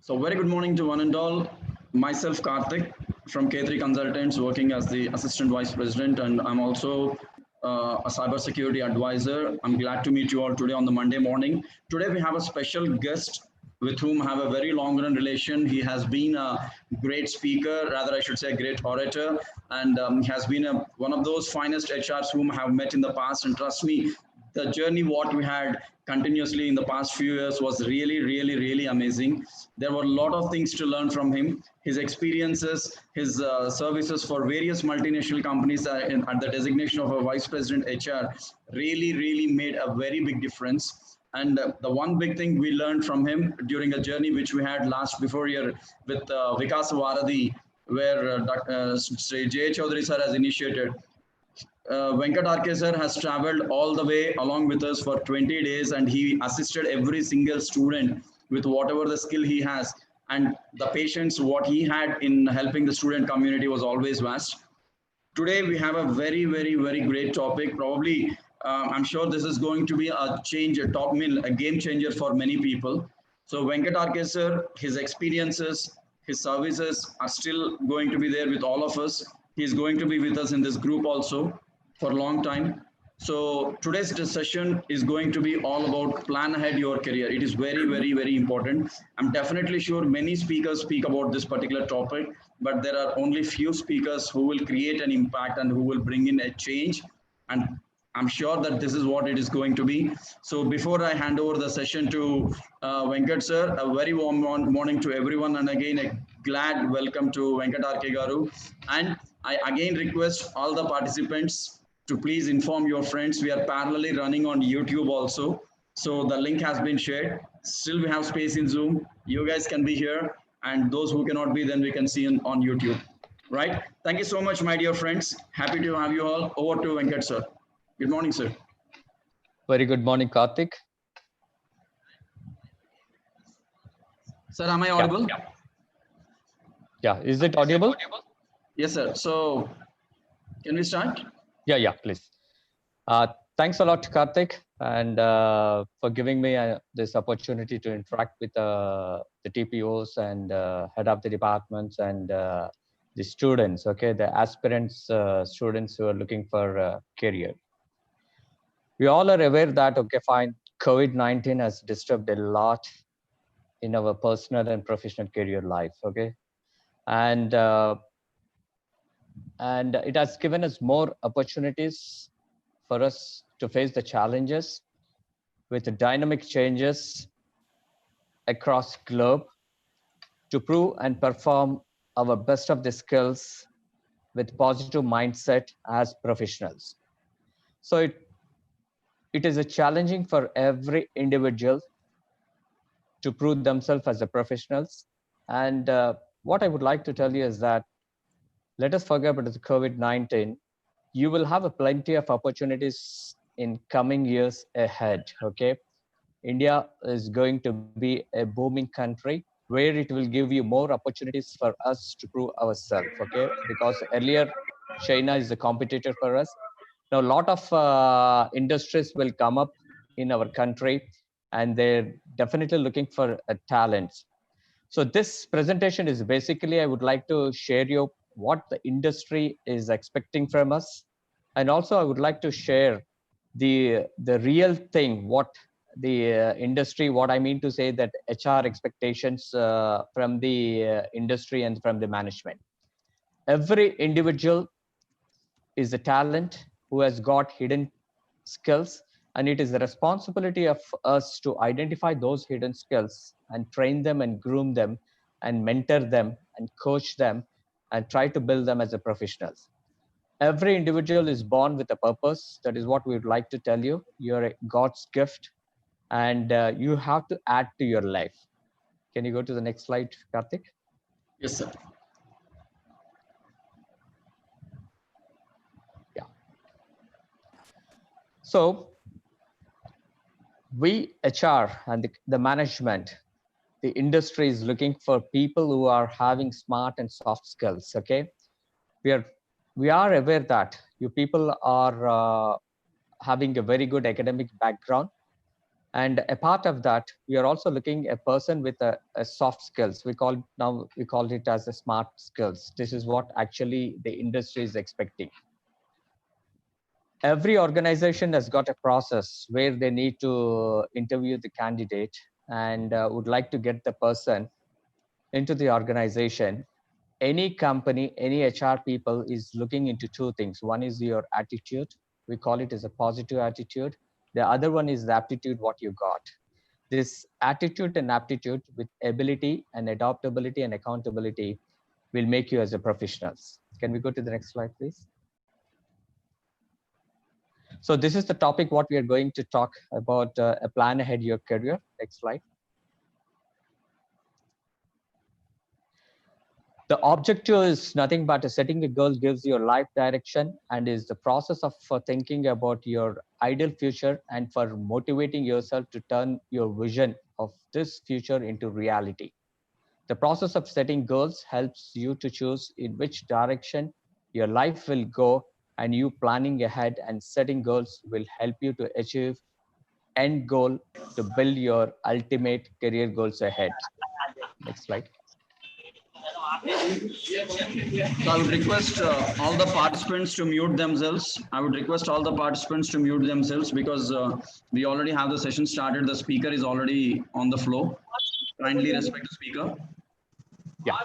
So very good morning to one and all. Myself Karthik from K3 Consultants, working as the Assistant Vice President, and I'm also a cybersecurity advisor. I'm glad to meet you all today on the Monday morning. Today we have a special guest with whom I have a very long run relation. He has been a great speaker, rather I should say a great orator, and he has been one of those finest HRs whom I have met in the past. And trust me, the journey what we had continuously in the past few years was really amazing. There were a lot of things to learn from him. His experiences, his services for various multinational companies at the designation of a vice president HR really made a very big difference. And the one big thing we learned from him during a journey which we had last before year with Vikas Varadi, where Sri J. Chaudhary sir has initiated. Venkat sir has traveled all the way along with us for 20 days, and he assisted every single student with whatever the skill he has. And the patience what he had in helping the student community was always vast. Today we have a very great topic. Probably, I'm sure this is going to be a change, a game changer for many people. So Venkat sir, his experiences, his services are still going to be there with all of us. He's going to be with us in this group also for a long time. So today's session is going to be all about plan ahead your career. It is very important. I'm definitely sure many speakers speak about this particular topic, but there are only few speakers who will create an impact and who will bring in a change. And I'm sure that this is what it is going to be. So before I hand over the session to Venkat sir, a very warm morning to everyone. And again, a glad welcome to Venkat Garu. And I again request all the participants to please inform your friends. We are parallelly running on YouTube also. So the link has been shared. Still we have space in Zoom. You guys can be here. And those who cannot be, then we can see on YouTube. Right? Thank you so much, my dear friends. Happy to have you all. Over to Venkat sir. Good morning, sir. Very good morning, Karthik. Sir, am I audible? Yeah. Is it audible? Yes, sir. So, can we start? Yeah, please. Thanks a lot, Karthik, and for giving me this opportunity to interact with the TPOs and head of the departments and the students, okay, the aspirants, students who are looking for a career. We all are aware that, okay, fine, COVID-19 has disturbed a lot in our personal and professional career life, okay? And it has given us more opportunities for us to face the challenges with the dynamic changes across globe to prove and perform our best of the skills with positive mindset as professionals. So it is a challenging for every individual to prove themselves as a professionals. And what I would like to tell you is that let us forget about the COVID-19. You will have a plenty of opportunities in coming years ahead, okay? India is going to be a booming country where it will give you more opportunities for us to prove ourselves, okay? Because earlier, China is a competitor for us. Now, a lot of industries will come up in our country, and they're definitely looking for talents. So this presentation is basically, I would like to share you what the industry is expecting from us. And also I would like to share the real thing, what the industry, what I mean to say that HR expectations from the industry and from the management. Every individual is a talent who has got hidden skills, and it is the responsibility of us to identify those hidden skills and train them and groom them and mentor them and coach them and try to build them as a professionals. Every individual is born with a purpose. That is what we would like to tell you. You're a God's gift, and you have to add to your life. Can you go to the next slide, Karthik? Yes, sir. Yeah. So we HR and the management, the industry is looking for people who are having smart and soft skills, okay? We are aware that you people are having a very good academic background, And a part of that, we are also looking a person with a soft skills. We call it as a smart skills. This is what actually the industry is expecting. Every organization has got a process where they need to interview the candidate and would like to get the person into the organization. Any company, any HR people is looking into two things. One is your attitude. We call it as a positive attitude. The other one is the aptitude, what you got. This attitude and aptitude with ability and adaptability and accountability will make you as a professionals. Can we go to the next slide, please? So this is the topic what we are going to talk about, a plan ahead your career. Next slide. The objective is nothing but setting a goal gives your life direction and is the process of for thinking about your ideal future and for motivating yourself to turn your vision of this future into reality. The process of setting goals helps you to choose in which direction your life will go, and you planning ahead and setting goals will help you to achieve end goal to build your ultimate career goals ahead. Next slide. So I would request all the participants to mute themselves. I would request all the participants to mute themselves because we already have the session started. The speaker is already on the floor. Kindly respect the speaker. Yeah,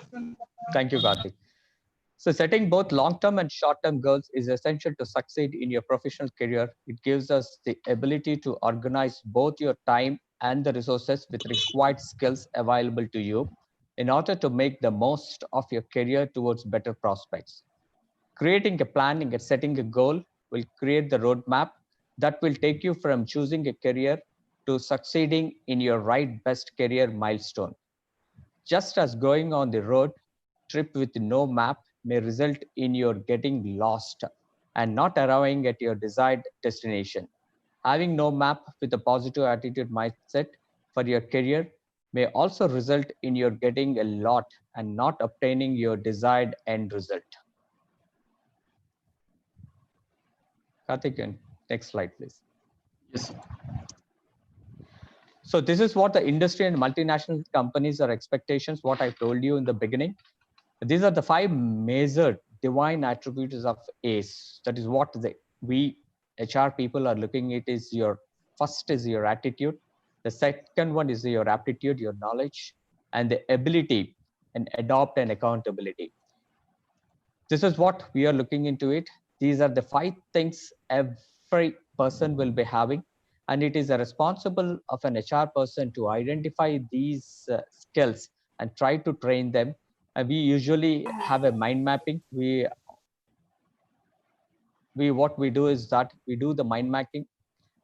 thank you, Karthik. So setting both long-term and short-term goals is essential to succeed in your professional career. It gives us the ability to organize both your time and the resources with required skills available to you in order to make the most of your career towards better prospects. Creating a plan and setting a goal will create the roadmap that will take you from choosing a career to succeeding in your right best career milestone. Just as going on the road trip with no map may result in your getting lost and not arriving at your desired destination. Having no map with a positive attitude mindset for your career may also result in your getting a lot and not obtaining your desired end result. Karthik, next slide, please. Yes. So this is what the industry and multinational companies are expectations, what I told you in the beginning. These are the 5 major divine attributes of ACE. That is what we HR people are looking at. Is your first is your attitude. The second one is your aptitude, your knowledge, and the ability and adopt and accountability. This is what we are looking into it. These are the 5 things every person will be having. And it is a responsible of an HR person to identify these skills and try to train them. We usually have a mind mapping. What we do is that we do the mind mapping,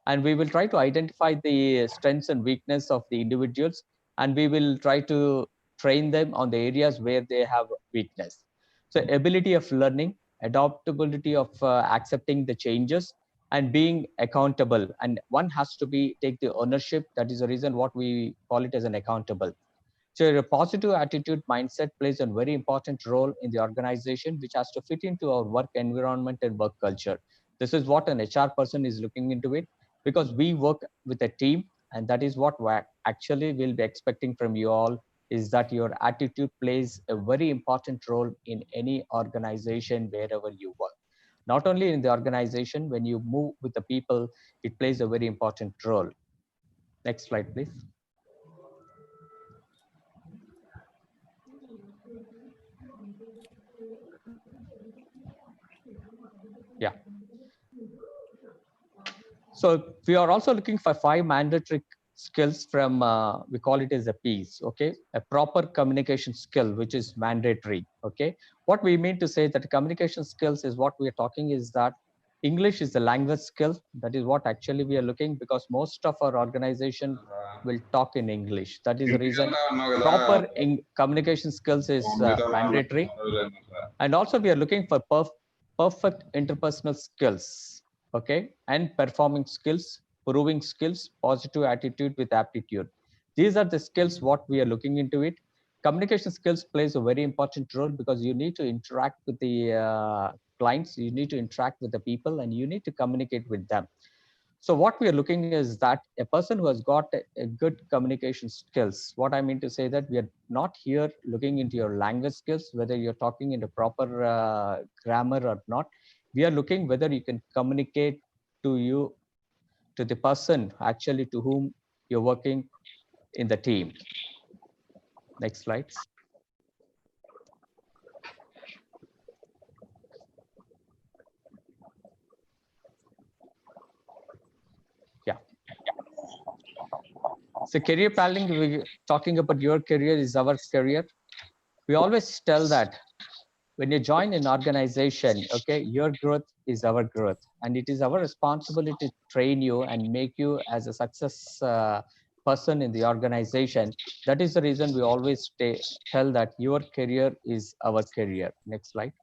and we will try to identify the strengths and weakness of the individuals, and we will try to train them on the areas where they have weakness. So ability of learning, adaptability of accepting the changes, and being accountable. And one has to be take the ownership. That is the reason what we call it as an accountable. So a positive attitude mindset plays a very important role in the organization, which has to fit into our work environment and work culture. This is what an HR person is looking into it, because we work with a team, and that is what we actually will be expecting from you all, is that your attitude plays a very important role in any organization wherever you work. Not only in the organization, when you move with the people, it plays a very important role. Next slide, please. Yeah. So we are also looking for 5 mandatory skills from, we call it as a piece, okay? A proper communication skill, which is mandatory, okay? What we mean to say that communication skills is what we are talking is that English is the language skill. That is what actually we are looking, because most of our organization will talk in English. That is the reason proper communication skills is mandatory. And also we are looking for perfect interpersonal skills, okay, and performing skills, proving skills, positive attitude with aptitude. These are the skills what we are looking into it. Communication skills plays a very important role, because you need to interact with the clients, you need to interact with the people, and you need to communicate with them. So what we are looking is that a person who has got a good communication skills. What I mean to say that we are not here looking into your language skills, whether you're talking in the proper grammar or not. We are looking whether you can communicate to you, to the person actually to whom you're working in the team. Next slides. Yeah. So career planning, we talking about your career is our career. We always tell that when you join an organization, okay, your growth is our growth, and it is our responsibility to train you and make you as a success person in the organization. That is the reason we always tell that your career is our career. Next slide.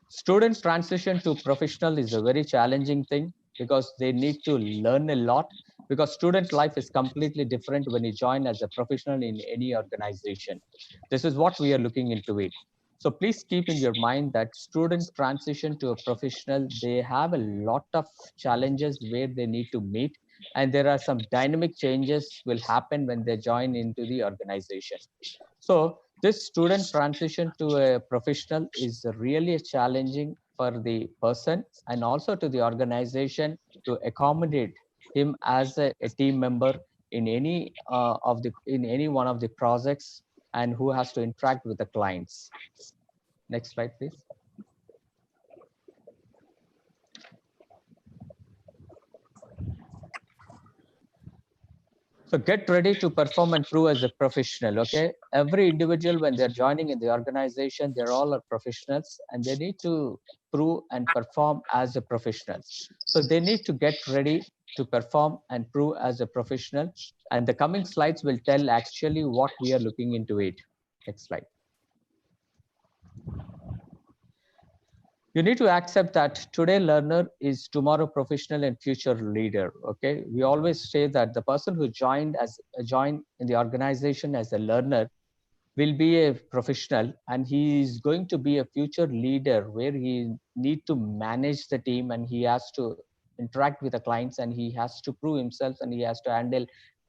Student transition to professional is a very challenging thing because they need to learn a lot, because student life is completely different when you join as a professional in any organization. This is what we are looking into it. So please keep in your mind that student transition to a professional, they have a lot of challenges where they need to meet, and there are some dynamic changes will happen when they join into the organization. So this student transition to a professional is really challenging for the person and also to the organization to accommodate him as a team member in any one of the projects, and who has to interact with the clients. Next slide, please. So get ready to perform and prove as a professional, okay? Every individual, when they're joining in the organization, they're all are professionals and they need to prove and perform as a professionals. So they need to get ready to perform and prove as a professional. And the coming slides will tell actually what we are looking into it. Next slide. You need to accept that today learner is tomorrow professional and future leader. Okay, we always say that the person who joined in the organization as a learner will be a professional, and he is going to be a future leader where he need to manage the team, and he has to interact with the clients, and he has to prove himself, and he has to handle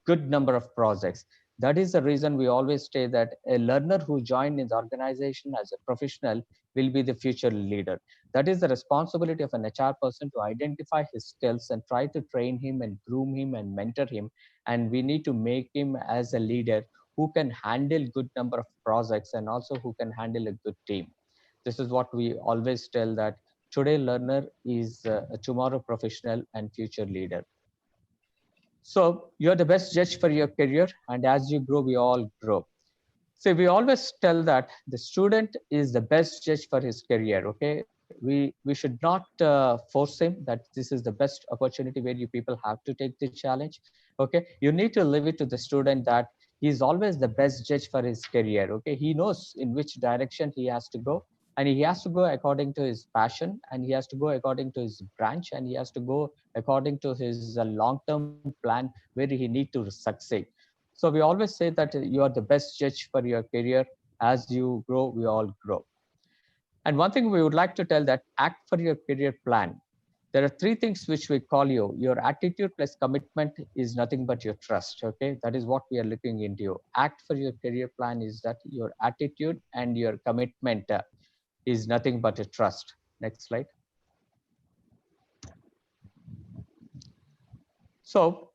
good number of projects. That is the reason we always say that a learner who joined in the organization as a professional will be the future leader. That is the responsibility of an HR person to identify his skills and try to train him and groom him and mentor him, and we need to make him as a leader who can handle good number of projects and also who can handle a good team. This is what we always tell, that today learner is a tomorrow professional and future leader. So you're the best judge for your career, and as you grow, we all grow. So we always tell that the student is the best judge for his career. Okay, we should not force him that this is the best opportunity where you people have to take the challenge. Okay, you need to leave it to the student that he is always the best judge for his career. Okay, he knows in which direction he has to go, and he has to go according to his passion, and he has to go according to his branch, and he has to go according to his long-term plan where he need to succeed. So we always say that you are the best judge for your career. As you grow, we all grow. And one thing we would like to tell, that act for your career plan. There are three things which we call you. Your attitude plus commitment is nothing but your trust. Okay, that is what we are looking into. Act for your career plan is that your attitude, and your commitment is nothing but a trust. Next slide. So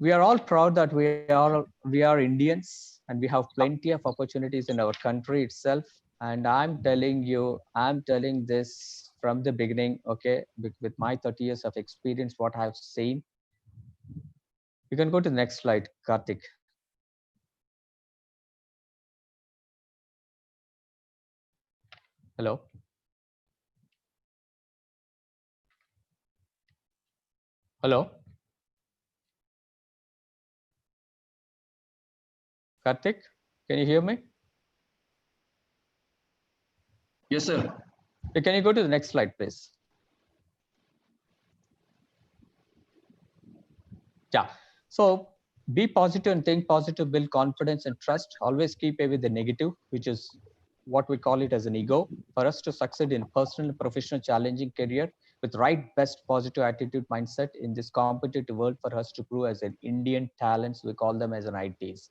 we are all proud that we are Indians, and we have plenty of opportunities in our country itself. And I'm telling this from the beginning, okay, with my 30 years of experience, what I've seen. You can go to the next slide, Karthik. Hello. Hello. Karthik, can you hear me? Yes, sir. Can you go to the next slide, please? Yeah. So be positive and think positive, build confidence and trust. Always keep away the negative, which is what we call it as an ego. For us to succeed in personal and professional challenging career with right best positive attitude mindset in this competitive world, for us to prove as an Indian talents, we call them as an ITs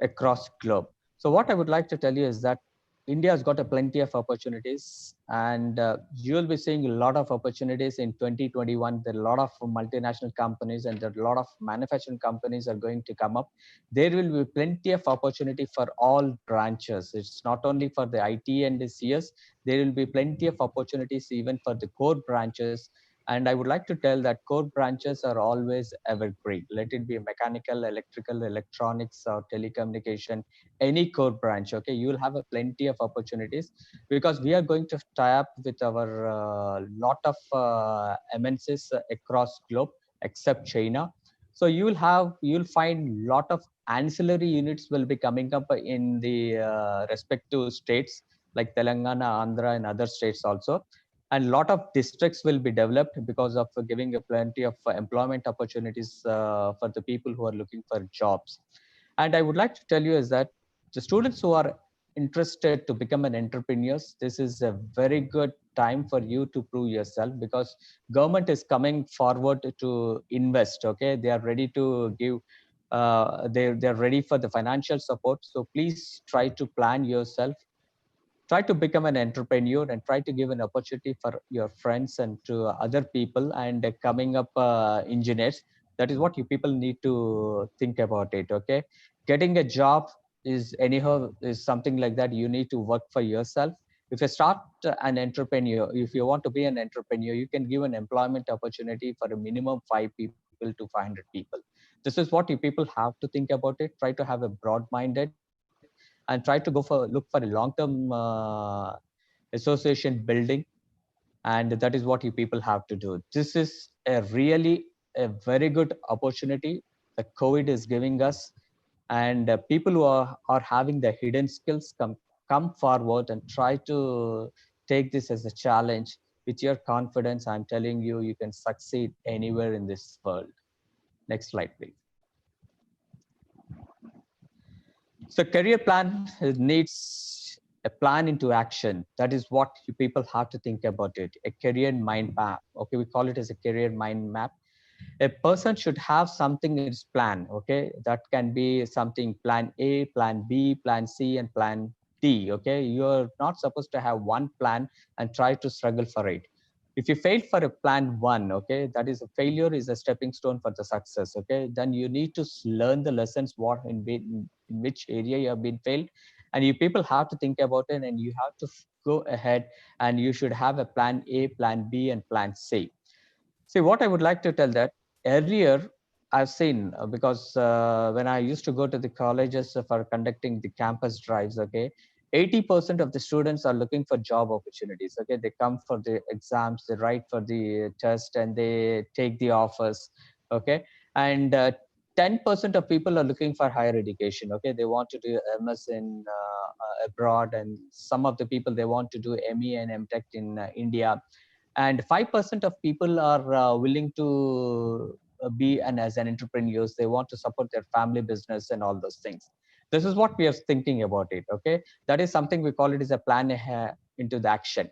across globe. So what I would like to tell you is that India has got a plenty of opportunities, and you will be seeing a lot of opportunities in 2021. There are a lot of multinational companies and there are a lot of manufacturing companies are going to come up. There will be plenty of opportunity for all branches. It's not only for the IT and the CS. There will be plenty of opportunities even for the core branches. And I would like to tell that core branches are always evergreen. Let it be mechanical, electrical, electronics, or telecommunication, any core branch. Okay, you will have a plenty of opportunities because we are going to tie up with our lot of MNCs across globe except China. So you'll find lot of ancillary units will be coming up in the respective states like Telangana, Andhra, and other states also, and lot of districts will be developed because of giving a plenty of employment opportunities for the people who are looking for jobs. And I would like to tell you is that the students who are interested to become an entrepreneurs, this is a very good time for you to prove yourself because government is coming forward to invest. Okay, they are ready to give they're ready for the financial support. So please try to plan yourself, try to become an entrepreneur, and try to give an opportunity for your friends and to other people and coming up engineers. That is what you people need to think about it. Okay, getting a job is anyhow is something like that. You need to work for yourself. If you start an entrepreneur, if you want to be an entrepreneur, you can give an employment opportunity for a minimum 5 people to 500 people. This is what you people have to think about it. Try to have a broad minded and try to look for a long term association building, and that is what you people have to do. This is a really a very good opportunity that COVID is giving us, and people who are having the hidden skills come forward and try to take this as a challenge. With your confidence, I'm telling you, you can succeed anywhere in this world. Next slide, please. So career plan needs a plan into action. That is what you people have to think about it. A career mind map. Okay, we call it as a career mind map. A person should have something in his plan. Okay, that can be something plan A, plan B, plan C, and plan D. Okay, you're not supposed to have one plan and try to struggle for it. If you fail for a plan one, okay, that is a failure is a stepping stone for the success. Okay, then you need to learn the lessons what in which area you have been failed, and you people have to think about it, and you have to go ahead, and you should have a plan A, plan B, and plan C. See, what I would like to tell that earlier I've seen because when I used to go to the colleges for conducting the campus drives, okay, 80% of the students are looking for job opportunities. Okay, they come for the exams, they write for the test, and they take the offers. Okay, and 10% of people are looking for higher education. Okay, they want to do MS in abroad, and some of the people they want to do ME and MTech in India, and 5% of people are willing to be an as an entrepreneurs. They want to support their family business and all those things. This is what we are thinking about it. Okay, that is something we call it as a plan into the action.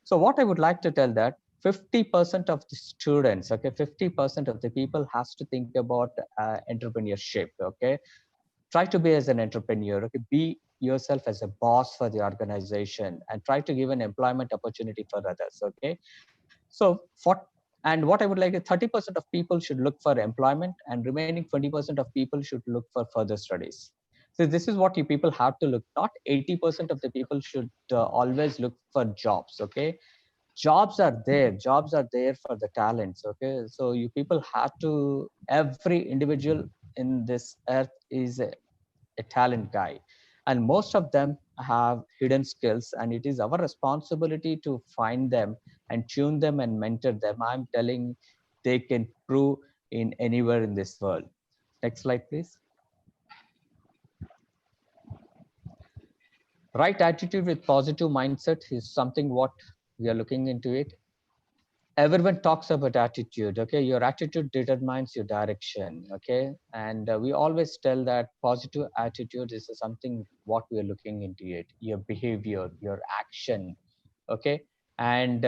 So what I would like to tell that 50% of the students, okay, 50% of the people has to think about entrepreneurship. Okay, try to be as an entrepreneur. Okay, be yourself as a boss for the organization and try to give an employment opportunity for others. Okay, so and what I would like is 30% of people should look for employment and remaining 20% of people should look for further studies. So this is what you people have to look. Not 80% of the people should always look for jobs. Okay, jobs are there. Jobs are there for the talents. Okay, so you people have to. Every individual in this earth is a talent guy, and most of them have hidden skills, and it is our responsibility to find them and tune them and mentor them. I'm telling they can prove in anywhere in this world. Next slide, please. Right attitude with positive mindset is something what we are looking into it. everyone talks about attitude. Okay, your attitude determines your direction. Okay, and we always tell that positive attitude is something what we are looking into it, your behavior, your action. Okay, and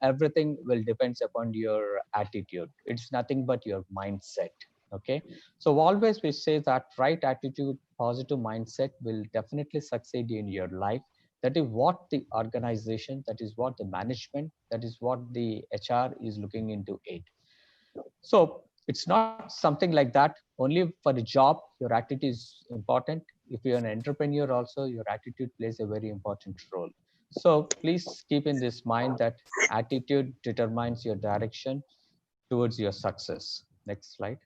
everything will depends upon your attitude. It's nothing but your mindset. Okay, so always we say that right attitude, positive mindset will definitely succeed in your life. That is what the organization, that is what the management, that is what the HR is looking into it. So it's not something like that only for the job. Your attitude is important. If you're an entrepreneur also, your attitude plays a very important role. So please keep in this mind that attitude determines your direction towards your success. Next slide.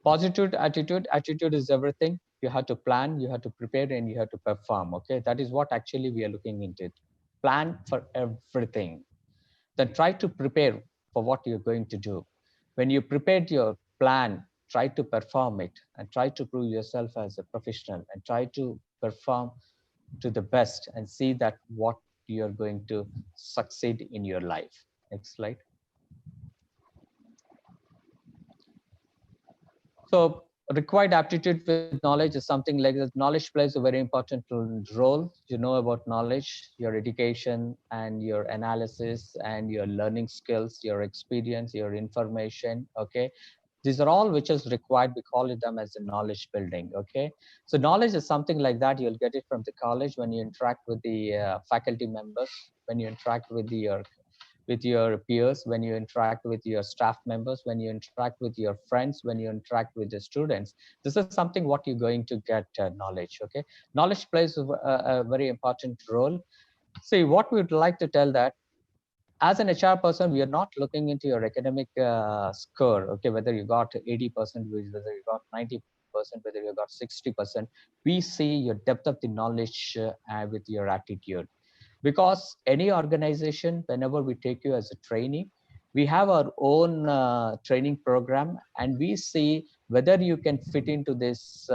Positive attitude is everything. You have to plan, you have to prepare, and you have to perform. Okay, that is what actually we are looking into. Plan for everything, then try to prepare for what you're going to do. When you prepared your plan, try to perform it and try to prove yourself as a professional and try to perform to the best and see that what you're going to succeed in your life. Next slide. So required aptitude with knowledge is something like that. Knowledge plays a very important role. You know about knowledge, your education and your analysis and your learning skills, your experience, your information. Okay. These are all which is required. We call it them as a knowledge building. Okay. So knowledge is something like that. You'll get it from the college when you interact with the faculty members, when you interact with your peers, when you interact with your staff members, when you interact with your friends, when you interact with the students. This is something what you're going to get knowledge. Okay, knowledge plays a very important role. See, what we would like to tell that as an HR person, we are not looking into your academic score. Okay, whether you got 80%, whether you got 90%, whether you got 60%. We see your depth of the knowledge with your attitude, because any organization, whenever we take you as a trainee, we have our own training program, and we see whether you can fit into this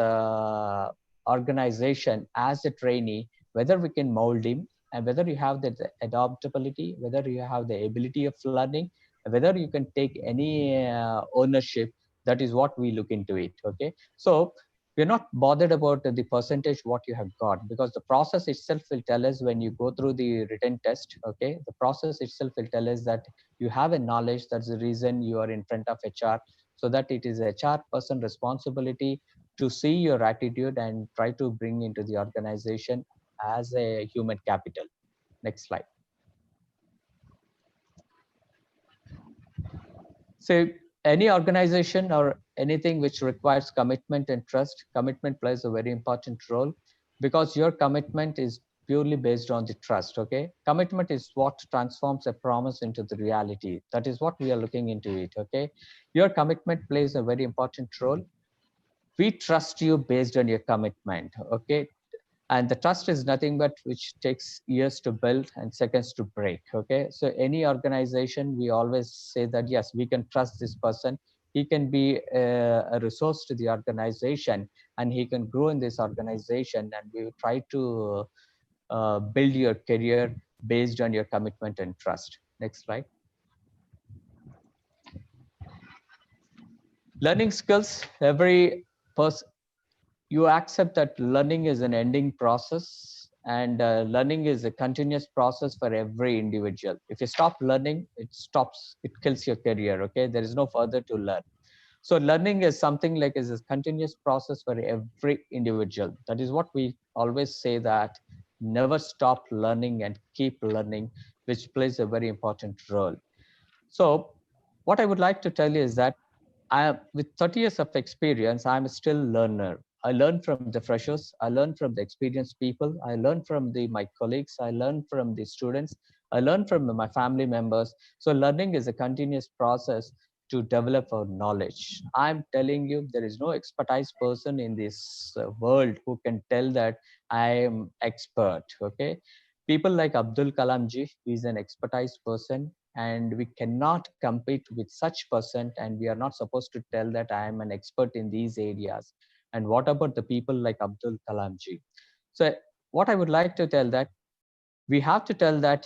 organization as a trainee, whether we can mold him, and whether you have the adaptability, whether you have the ability of learning, whether you can take any ownership. That is what we look into it. Okay, so we're not bothered about the percentage what you have got, because the process itself will tell us when you go through the written test. Okay, the process itself will tell us that you have a knowledge. That's the reason you are in front of HR, so that it is HR person responsibility to see your attitude and try to bring into the organization as a human capital. Next slide. So any organization or anything which requires commitment and trust, commitment plays a very important role, because your commitment is purely based on the trust. Okay, commitment is what transforms a promise into the reality. That is what we are looking into it. Okay, your commitment plays a very important role. We trust you based on your commitment. Okay, and the trust is nothing but which takes years to build and seconds to break. Okay, so any organization, we always say that yes, we can trust this person. He can be a resource to the organization, and he can grow in this organization, and we will try to build your career based on your commitment and trust. Next slide. Learning skills. Every person, you accept that learning is an ending process, and learning is a continuous process for every individual. If you stop learning, it stops, it kills your career. Okay, there is no further to learn. So learning is something like is a continuous process for every individual. That is what we always say, that never stop learning and keep learning, which plays a very important role. So what I would like to tell you is that with 30 years of experience, I'm still learner. I learn from the freshers. I learn from the experienced people. I learn from my colleagues. I learn from the students. I learn from my family members. So learning is a continuous process to develop our knowledge. I'm telling you, there is no expertise person in this world who can tell that I am expert. Okay, people like Abdul Kalam ji, he's an expertise person, and we cannot compete with such person, and we are not supposed to tell that I am an expert in these areas. And what about the people like Abdul Kalam ji? So what I would like to tell that We have to tell that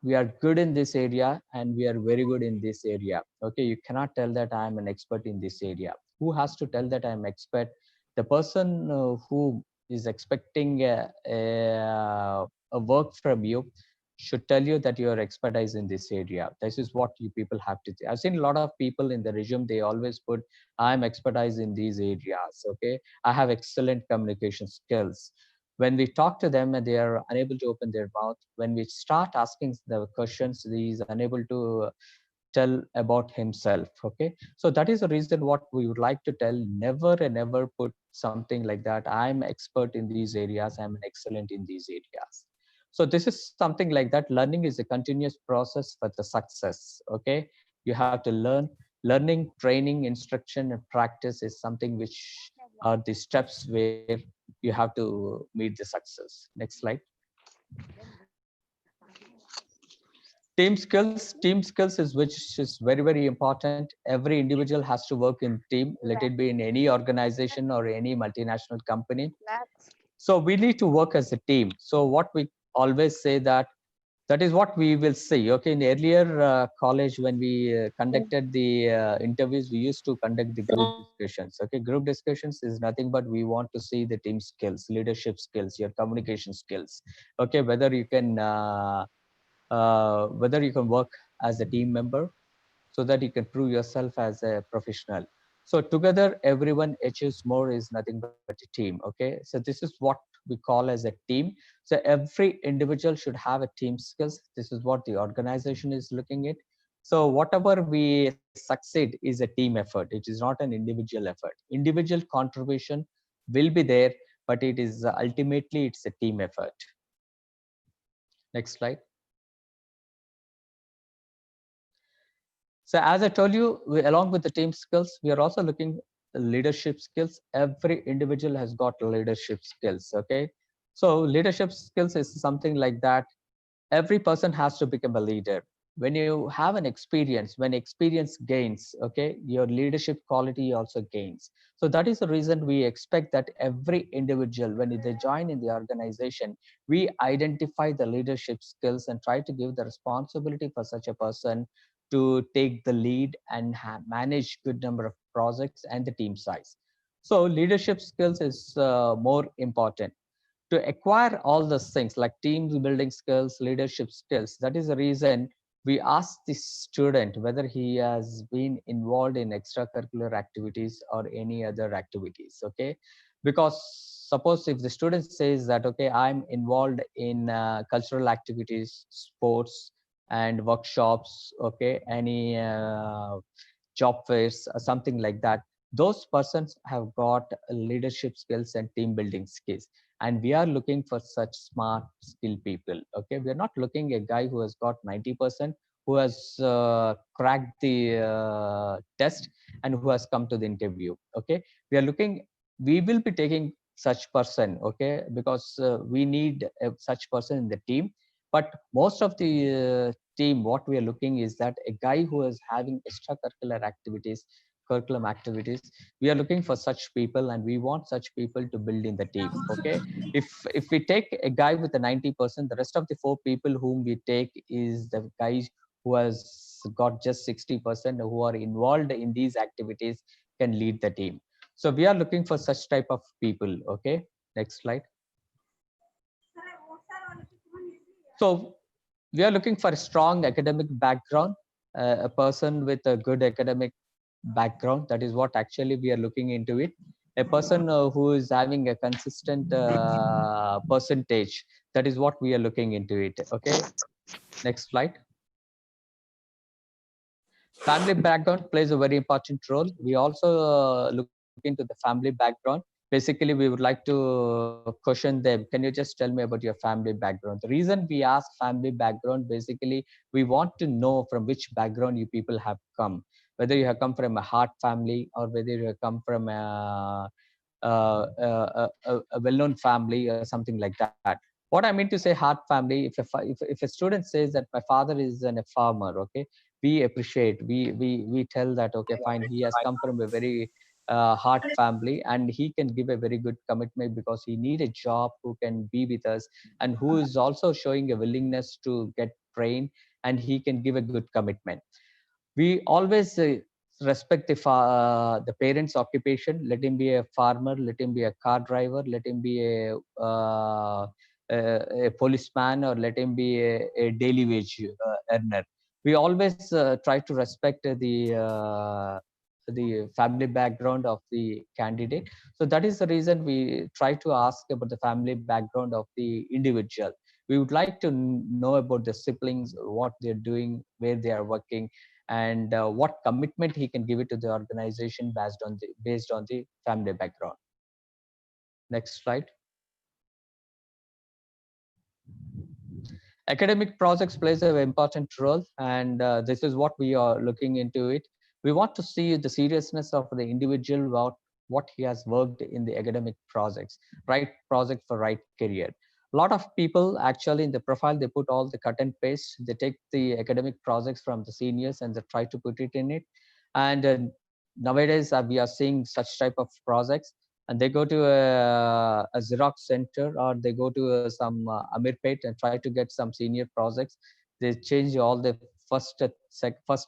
we are good in this area and we are very good in this area. Okay, you cannot tell that I am an expert in this area. Who has to tell that I am expert? The person who is expecting a work from you should tell you that you are expertise in this area. This is what you people have to say. I've seen a lot of people in the resume, they always put I'm expertise in these areas. Okay, I have excellent communication skills. When we talk to them and they are unable to open their mouth, when we start asking the questions, he is unable to tell about himself. Okay, so that is the reason what we would like to tell, never and never put something like that I'm expert in these areas, I'm an excellent in these areas. So this is something like that. Learning is a continuous process for the success. Okay, you have to learn. Learning, training, instruction and practice is something which are the steps where you have to meet the success. Next slide. Team skills is which is very, very important. Every individual has to work in team, let it be in any organization or any multinational company. So we need to work as a team. So what we always say that is what we will see. Okay, in earlier college, when we conducted the interviews, we used to conduct the group discussions. Okay, group discussions is nothing but we want to see the team skills, leadership skills, your communication skills. Okay, whether you can work as a team member, so that you can prove yourself as a professional. So together, everyone achieves more is nothing but a team. Okay, so this is what we call as a team. So every individual should have a team skills. This is what the organization is looking at. So whatever we succeed is a team effort. It is not an individual effort. Individual contribution will be there, but it is ultimately it's a team effort. Next slide. So as I told you, along with the team skills, we are also looking at leadership skills. Every individual has got leadership skills. Okay, so leadership skills is something like that. Every person has to become a leader. When you have an experience, when experience gains, okay, your leadership quality also gains. So that is the reason we expect that every individual, when they join in the organization, we identify the leadership skills and try to give the responsibility for such a person to take the lead and manage good number of projects and the team size. So leadership skills is more important to acquire all those things like team building skills, leadership skills. That is the reason we ask the student whether he has been involved in extracurricular activities or any other activities. Okay, because suppose if the student says that okay, I'm involved in cultural activities, sports and workshops, okay, any job fairs or something like that, those persons have got leadership skills and team building skills, and we are looking for such smart skilled people. Okay, we are not looking a guy who has got 90%, who has cracked the test and who has come to the interview. Okay, we will be taking such person. Okay, because we need such person in the team. But most of the team, what we are looking is that a guy who is having extracurricular activities, curriculum activities, we are looking for such people, and we want such people to build in the team. Okay, if we take a guy with a 90%, the rest of the 4 people whom we take is the guys who has got just 60%, who are involved in these activities, can lead the team. So we are looking for such type of people. Okay, next slide. So we are looking for a strong academic background, a person with a good academic background. That is what actually we are looking into it. A person who is having a consistent percentage. That is what we are looking into it. Okay, next slide. Family background plays a very important role. We also look into the family background. Basically, we would like to question them. Can you just tell me about your family background? The reason we ask family background, basically, we want to know from which background you people have come. Whether you have come from a hard family or whether you have come from a well-known family or something like that. What I mean to say, hard family, if a student says that my father is a farmer, okay, we appreciate, we tell that okay, fine, he has come from a very hard family, and he can give a very good commitment because he need a job who can be with us and who is also showing a willingness to get trained, and he can give a good commitment. We always respect the parents occupation. Let him be a farmer, let him be a car driver, let him be a policeman, or let him be a daily wage earner. We always try to respect the family background of the candidate. So that is the reason we try to ask about the family background of the individual. We would like to know about the siblings, what they're doing, where they are working, and what commitment he can give it to the organization based on the family background. Next slide. Academic projects plays an important role, and this is what we are looking into it. We want to see the seriousness of the individual about what he has worked in the academic projects, right project for right career. A lot of people actually in the profile, they put all the cut and paste. They take the academic projects from the seniors and they try to put it in it. And nowadays we are seeing such type of projects, and they go to a Xerox center, or they go to some Amirpet and try to get some senior projects. They change all the first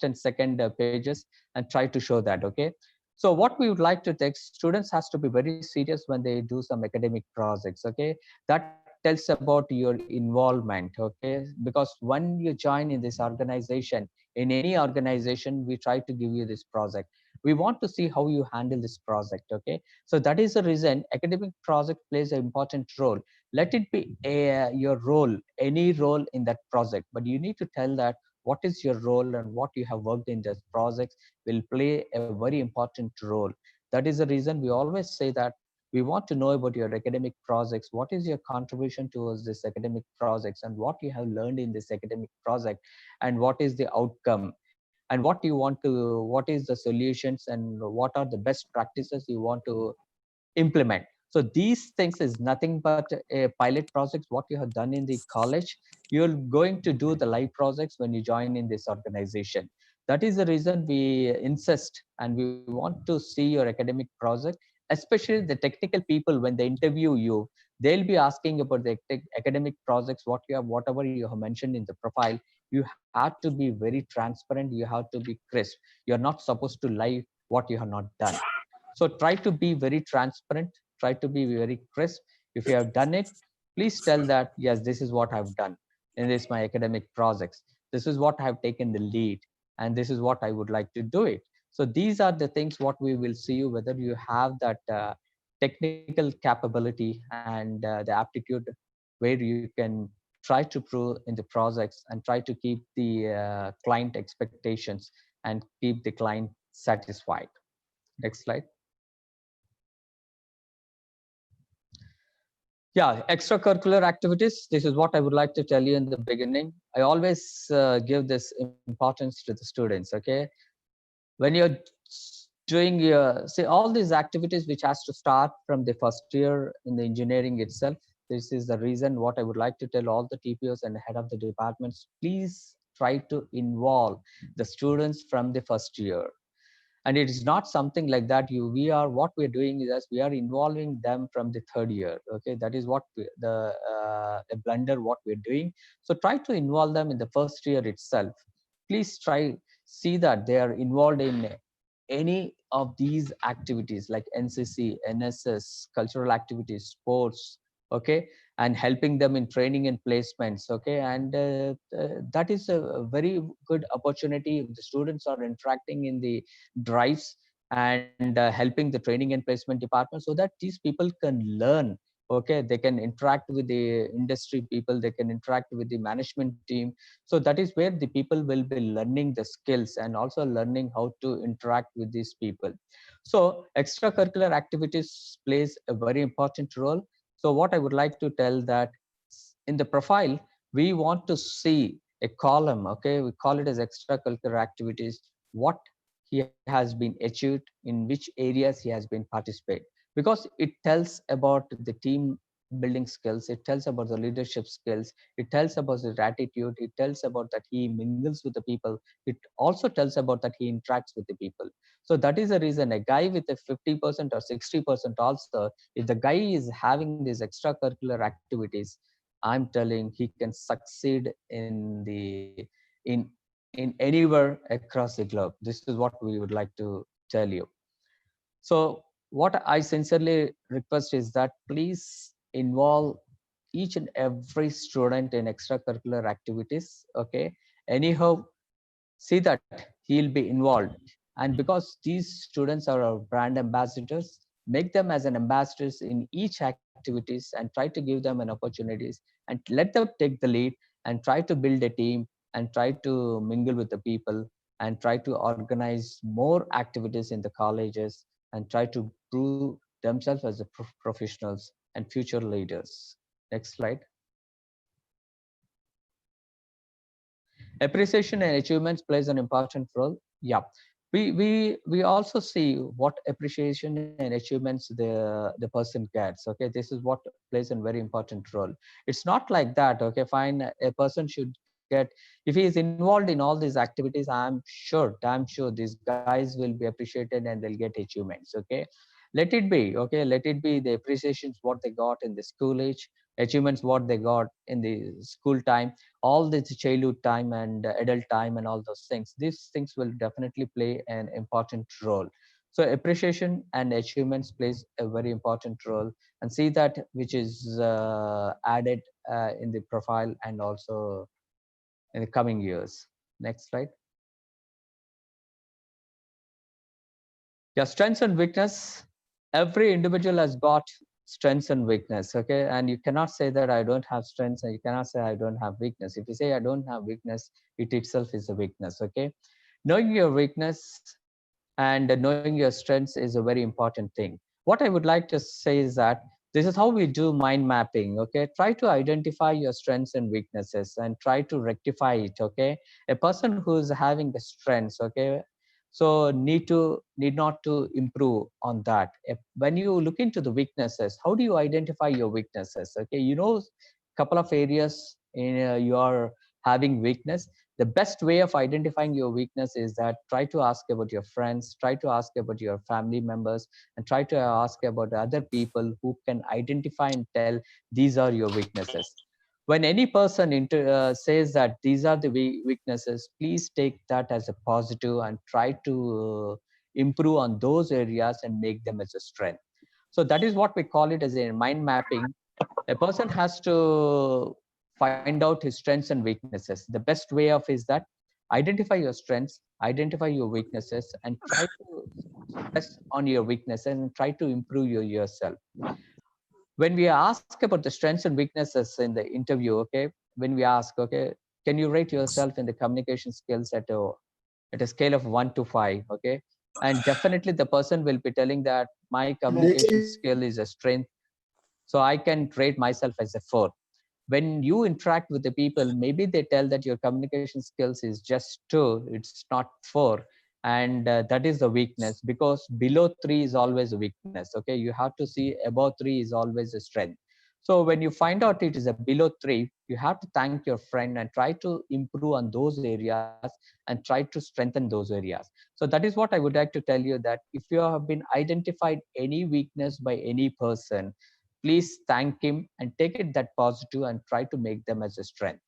and second pages and try to show that. Okay, so what we would like to take, students has to be very serious when they do some academic projects. Okay, that tells about your involvement. Okay, because when you join in this organization, in any organization, we try to give you this project. We want to see how you handle this project. Okay, so that is the reason academic project plays an important role. Let it be your role, any role in that project, but you need to tell that what is your role and what you have worked in this project will play a very important role. That is the reason we always say that we want to know about your academic projects. What is your contribution towards this academic projects, and what you have learned in this academic project, and what is the outcome, and what you want to, what is the solutions, and what are the best practices you want to implement. So these things is nothing but a pilot projects what you have done in the college. You're going to do the live projects when you join in this organization. That is the reason we insist, and we want to see your academic project, especially the technical people. When they interview you, they'll be asking about the academic projects, what you have, whatever you have mentioned in the profile. You have to be very transparent, you have to be crisp. You're not supposed to lie what you have not done. So try to be very transparent, try to be very crisp. If you have done it, please tell that, yes, this is what I've done. And this is my academic projects. This is what I have taken the lead. And this is what I would like to do it. So these are the things what we will see you, whether you have that technical capability and the aptitude where you can try to prove in the projects and try to keep the client expectations and keep the client satisfied. Next slide. Yeah, extracurricular activities. This is what I would like to tell you in the beginning. I always give this importance to the students. Okay, when you're doing your, see, all these activities which has to start from the first year in the engineering itself. This is the reason what I would like to tell all the TPOs and head of the departments. Please try to involve the students from the first year. And it is not something like that. We are, what we're doing is we are involving them from the third year. Okay, that is what a blunder what we're doing. So try to involve them in the first year itself. Please try, see that they are involved in any of these activities like NCC, NSS, cultural activities, sports. Okay, and helping them in training and placements. Okay, and that is a very good opportunity. The students are interacting in the drives and helping the training and placement department, so that these people can learn. Okay, they can interact with the industry people, they can interact with the management team. So that is where the people will be learning the skills and also learning how to interact with these people. So extracurricular activities plays a very important role. So what I would like to tell that in the profile, we want to see a column. Okay, we call it as extracurricular activities, what he has been achieved, in which areas he has been participate, because it tells about the team building skills, it tells about the leadership skills, it tells about his attitude, it tells about that he mingles with the people, it also tells about that he interacts with the people. So that is the reason a guy with a 50% or 60% also, if the guy is having these extracurricular activities, I'm telling he can succeed in anywhere across the globe. This is what we would like to tell you. So what I sincerely request is that please involve each and every student in extracurricular activities. Okay. Anyhow, see that he'll be involved. And because these students are our brand ambassadors, make them as an ambassadors in each activities and try to give them an opportunities and let them take the lead and try to build a team and try to mingle with the people and try to organize more activities in the colleges and try to prove themselves as a professionals and future leaders. Next slide. Appreciation and achievements plays an important role. Yeah, we also see what appreciation and achievements the person gets. Okay, this is what plays a very important role. It's not like that. Okay, fine, a person should get, if he is involved in all these activities, I'm sure, damn sure, these guys will be appreciated and they'll get achievements. Okay, let it be. Okay, let it be the appreciations what they got in the school age, achievements what they got in the school time, all this childhood time and adult time and all those things. These things will definitely play an important role. So appreciation and achievements plays a very important role, and see that which is added in the profile and also in the coming years. Next slide. Yeah, strengths and weakness. Every individual has got strengths and weakness. Okay, and you cannot say that I don't have strengths, and you cannot say I don't have weakness. If you say I don't have weakness, it itself is a weakness. Okay, knowing your weakness and knowing your strengths is a very important thing. What I would like to say is that this is how we do mind mapping. Okay, try to identify your strengths and weaknesses and try to rectify it. Okay, a person who's having the strengths, okay, so need not to improve on that. When you look into the weaknesses, how do you identify your weaknesses? Okay, you know, couple of areas in your having weakness. The best way of identifying your weakness is that try to ask about your friends, try to ask about your family members, and try to ask about other people who can identify and tell these are your weaknesses. When any person says that these are the weaknesses, please take that as a positive and try to improve on those areas and make them as a strength. So that is what we call it as a mind mapping. A person has to find out his strengths and weaknesses. The best way of is that identify your strengths, identify your weaknesses, and try to stress on your weaknesses and try to improve yourself. When we ask about the strengths and weaknesses in the interview, okay, when we ask, okay, can you rate yourself in the communication skills at a scale of 1 to 5? Okay, and definitely the person will be telling that my communication skill is a strength, so I can rate myself as a 4. When you interact with the people, maybe they tell that your communication skills is just 2, it's not 4. And that is the weakness, because below 3 is always a weakness. Okay, you have to see above 3 is always a strength. So when you find out it is a below 3, you have to thank your friend and try to improve on those areas and try to strengthen those areas. So that is what I would like to tell you, that if you have been identified any weakness by any person, please thank him and take it that positive and try to make them as a strength.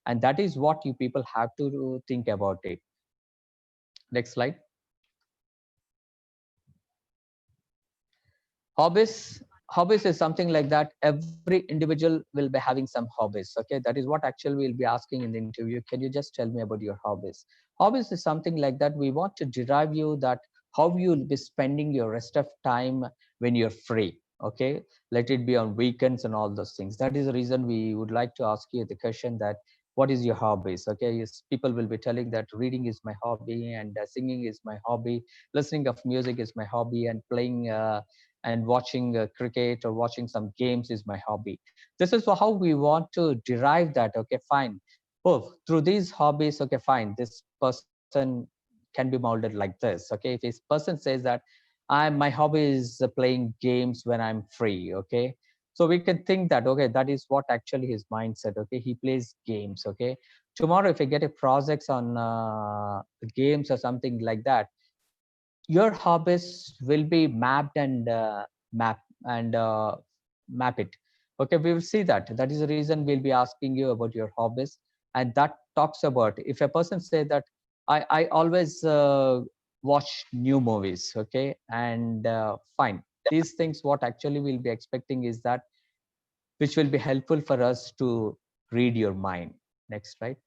And that is what you people have to think about it. Next slide. Hobbies is something like that. Every individual will be having some hobbies. Okay, that is what actually we'll be asking in the interview. Can you just tell me about your hobbies? Hobbies is something like that. We want to derive you that how you'll be spending your rest of time when you're free. Okay, let it be on weekends and all those things. That is the reason we would like to ask you the question that what is your hobbies? Okay, yes, people will be telling that reading is my hobby, and singing is my hobby, listening of music is my hobby, and playing and watching cricket or watching some games is my hobby. This is how we want to derive that. Okay, fine. Oh, through these hobbies, okay, fine, this person can be molded like this. Okay, if this person says that my hobby is playing games when I'm free. Okay, So we can think that, okay, that is what actually his mindset. Okay, he plays games. Okay, tomorrow if you get a projects on games or something like that, your hobbies will be mapped and map and map it. Okay, we will see that. That is the reason we'll be asking you about your hobbies, and that talks about, if a person say that I always watch new movies. Okay, and fine. These things, what actually we'll be expecting is that, which will be helpful for us to read your mind. Next, right?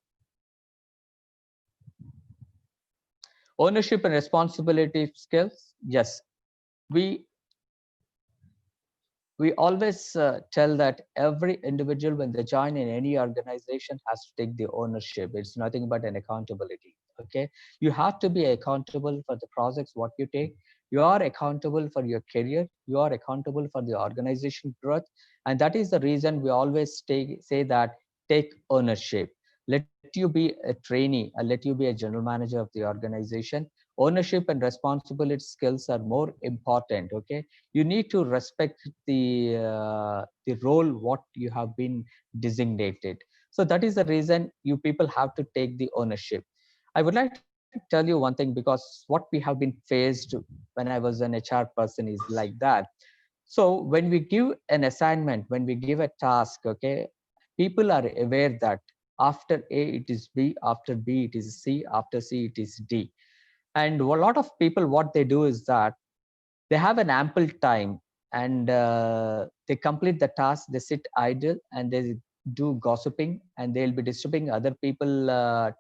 Ownership and responsibility skills. Yes, we we always tell that every individual when they join in any organization has to take the ownership. It's nothing but an accountability. Okay, you have to be accountable for the projects what you take. You are accountable for your career. You are accountable for the organization growth, and that is the reason we always say that, take ownership. Let you be a trainee, let you be a general manager of the organization. Ownership and responsibility skills are more important. Okay, you need to respect the role what you have been designated. So that is the reason you people have to take the ownership. I would like to tell you one thing, because what we have been faced when I was an HR person is like that. So when we give an assignment, when we give a task, okay, people are aware that after A it is B, after B it is C, after C it is D. And a lot of people, what they do is that they have an ample time, and they complete the task, they sit idle and they do gossiping, and they'll be disturbing other people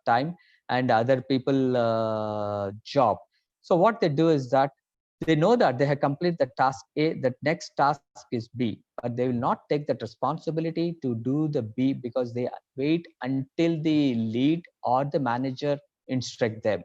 time and other people job. So what they do is that they know that they have completed the task A, the next task is B, but they will not take that responsibility to do the B, because they wait until the lead or the manager instruct them.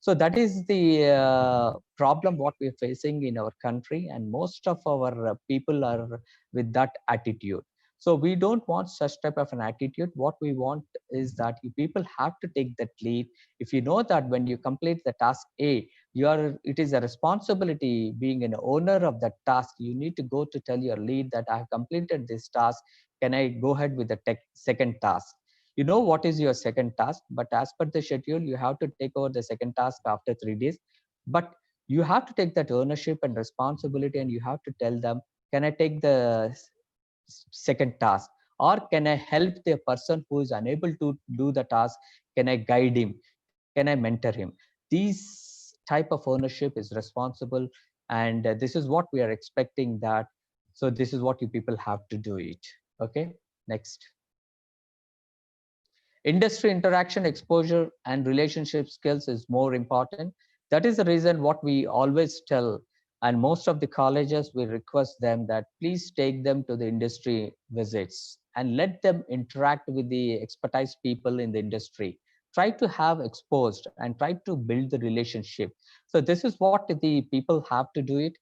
So that is the problem what we're facing in our country, and most of our people are with that attitude. So we don't want such type of an attitude. What we want is that you people have to take that lead. If you know that when you complete the task A, it is a responsibility, being an owner of that task, you need to go to tell your lead that I have completed this task, can I go ahead with the second task. You know what is your second task, but as per the schedule you have to take over the second task after 3 days. But you have to take that ownership and responsibility, and you have to tell them, can I take the second task, or can I help the person who is unable to do the task, can I guide him, can I mentor him. These type of ownership is responsible, and this is what we are expecting that. So this is what you people have to do it. Okay, next. Industry interaction, exposure, and relationship skills is more important. That is the reason what we always tell, and most of the colleges, we request them that please take them to the industry visits and let them interact with the expertise people in the industry. Try to have exposed and try to build the relationship. So this is what the people have to do it.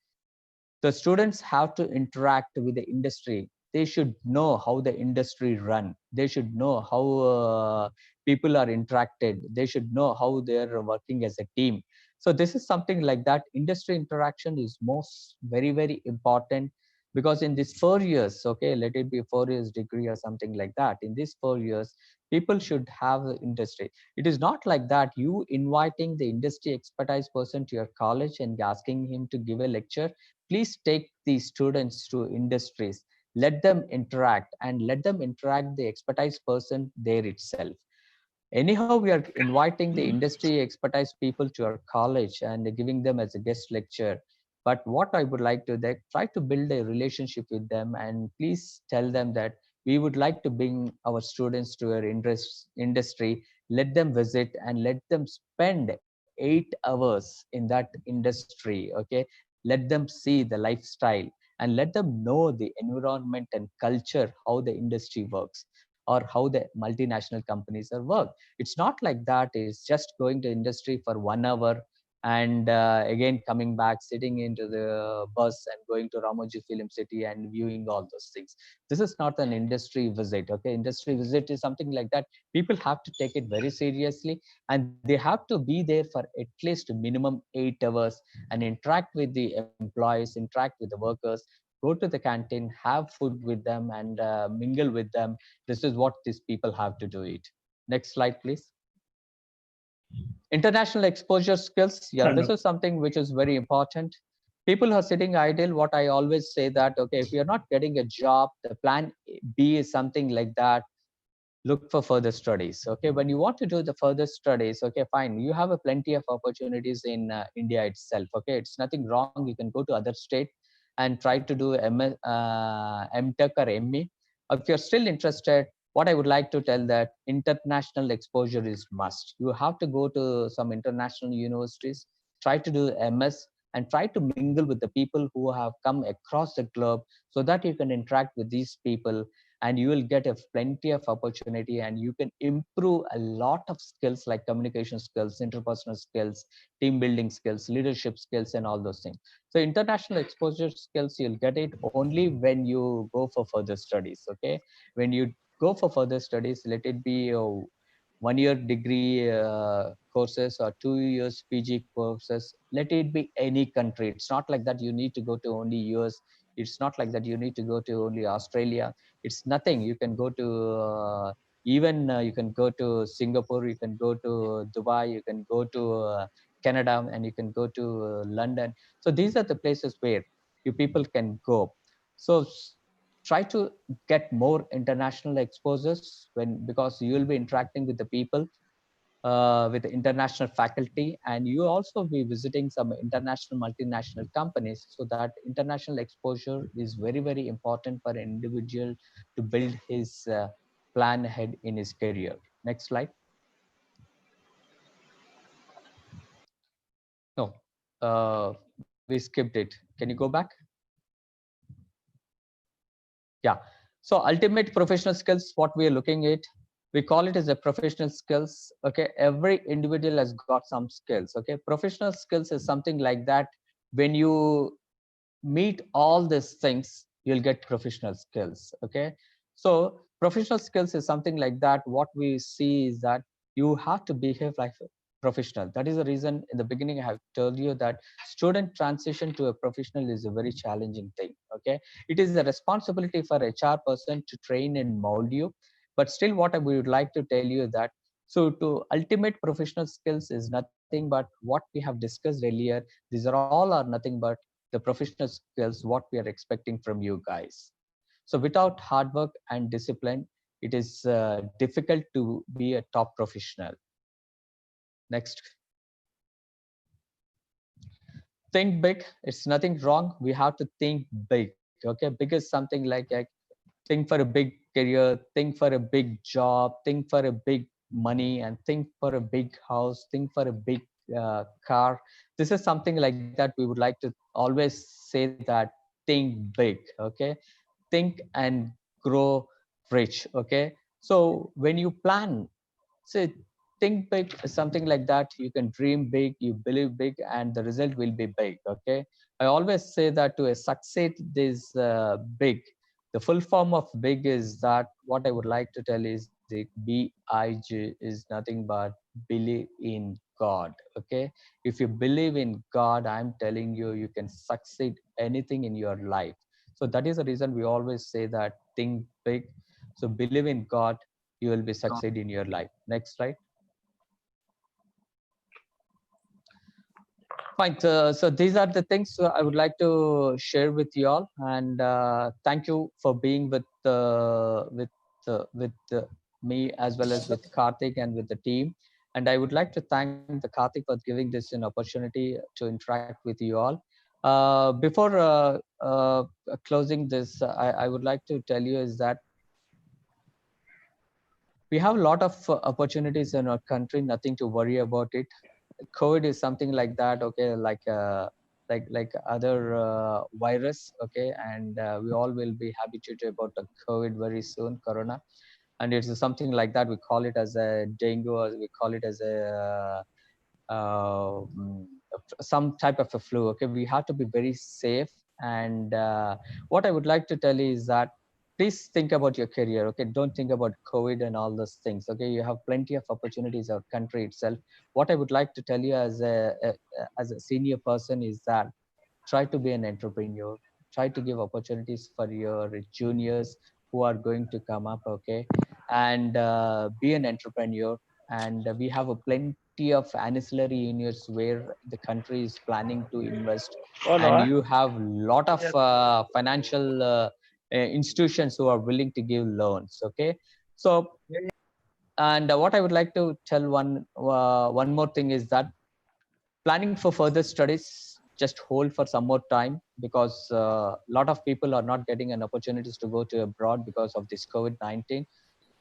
The students have to interact with the industry. They should know how the industry run. They should know how people are interacted. They should know how they're working as a team. So this is something like that. Industry interaction is most very important, because in these 4 years, okay, let it be 4 years degree or something like that, in these 4 years people should have the industry. It is not like that you inviting the industry expertise person to your college and asking him to give a lecture. Please take the students to industries, let them interact, and let them interact the expertise person there itself. Anyhow, we are inviting the industry expertise people to our college and giving them as a guest lecture. But what I would like to try to build a relationship with them, and please tell them that we would like to bring our students to our industry. Let them visit and let them spend 8 hours in that industry. Okay, let them see the lifestyle and let them know the environment and culture, how the industry works or how the multinational companies are work. It's not like that. It's just going to industry for 1 hour and again coming back, sitting into the bus and going to Ramoji Film City and viewing all those things. This is not an industry visit. Okay, industry visit is something like that. People have to take it very seriously, and they have to be there for at least minimum 8 hours and interact with the employees, interact with the workers, go to the canteen, have food with them, and mingle with them. This is what these people have to do it. Next slide, please. International exposure skills. Yeah, this is something which is very important. People who are sitting idle, what I always say that, okay, if you're not getting a job, the plan B is something like that. Look for further studies. Okay, when you want to do the further studies, okay, fine, you have a plenty of opportunities in India itself. Okay, it's nothing wrong. You can go to other state and try to do MTech or ME. If you're still interested, what I would like to tell that international exposure is must. You have to go to some international universities, try to do MS, and try to mingle with the people who have come across the globe, so that you can interact with these people, and you will get a plenty of opportunity, and you can improve a lot of skills like communication skills, interpersonal skills, team building skills, leadership skills, and all those things. So international exposure skills, you'll get it only when you go for further studies. Okay, when you go for further studies, let it be a 1 year degree courses or 2 years PG courses. Let it be any country. It's not like that you need to go to only US. It's not like that you need to go to only Australia. It's nothing. You can go to even you can go to Singapore, you can go to Dubai, you can go to Canada, and you can go to London. So these are the places where you people can go. So try to get more international exposures, because you will be interacting with the people, with the international faculty, and you also be visiting some international multinational companies. So that international exposure is very, very important for an individual to build his plan ahead in his career. Next slide. No, we skipped it. Can you go back? Yeah. So ultimate professional skills, what we are looking at, we call it as a professional skills. Okay, every individual has got some skills. Okay, professional skills is something like that. When you meet all these things, you'll get professional skills. Okay, so professional skills is something like that. What we see is that you have to behave like a professional. That is the reason in the beginning I have told you that student transition to a professional is a very challenging thing. Okay, it is a responsibility for HR person to train and mold you, but still what I would like to tell you that, so to ultimate professional skills is nothing but what we have discussed earlier. These are all are nothing but the professional skills what we are expecting from you guys. So without hard work and discipline, it is difficult to be a top professional. Next. Think big. It's nothing wrong. We have to think big. Okay, big is something like think for a big career, think for a big job, think for a big money, and think for a big house, think for a big car. This is something like that we would like to always say that think big. Okay, think and grow rich. Okay, so when you plan, say think big, something like that. You can dream big, you believe big, and the result will be big. Okay, I always say that to succeed this big, the full form of big is that what I would like to tell is the BIG is nothing but believe in God. Okay, if you believe in God, I'm telling you, you can succeed anything in your life. So that is the reason we always say that think big. So believe in God, you will be succeed in your life. Next slide. Fine. So these are the things I would like to share with you all, and thank you for being with me, as well as with Karthik and with the team. And I would like to thank the Karthik for giving this an opportunity to interact with you all. Before closing this, I would like to tell you is that we have a lot of opportunities in our country. Nothing to worry about it. COVID is something like that. Okay, like other virus. Okay, and we all will be habituated about the COVID very soon, Corona, and it's something like that. We call it as a dengue, or we call it as a some type of a flu. Okay, we have to be very safe. And what I would like to tell you is that please think about your career. Okay, don't think about COVID and all those things. Okay, you have plenty of opportunities in our country itself. What I would like to tell you as a senior person is that try to be an entrepreneur, try to give opportunities for your juniors who are going to come up, okay? And be an entrepreneur. And we have a plenty of ancillary units where the country is planning to invest, and you have a lot of financial institutions who are willing to give loans, okay? So, and what I would like to tell one more thing is that planning for further studies, just hold for some more time, because a lot of people are not getting an opportunities to go to abroad because of this COVID-19.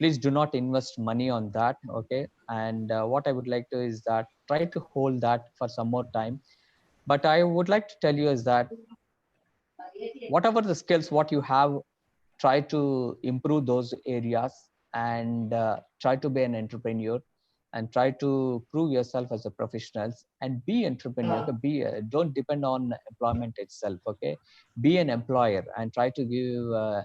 Please do not invest money on that, okay? And what I would like to is that try to hold that for some more time. But I would like to tell you is that whatever the skills what you have, try to improve those areas, and try to be an entrepreneur, and try to prove yourself as a professional, and be entrepreneur. Don't depend on employment itself, okay? Be an employer and try to give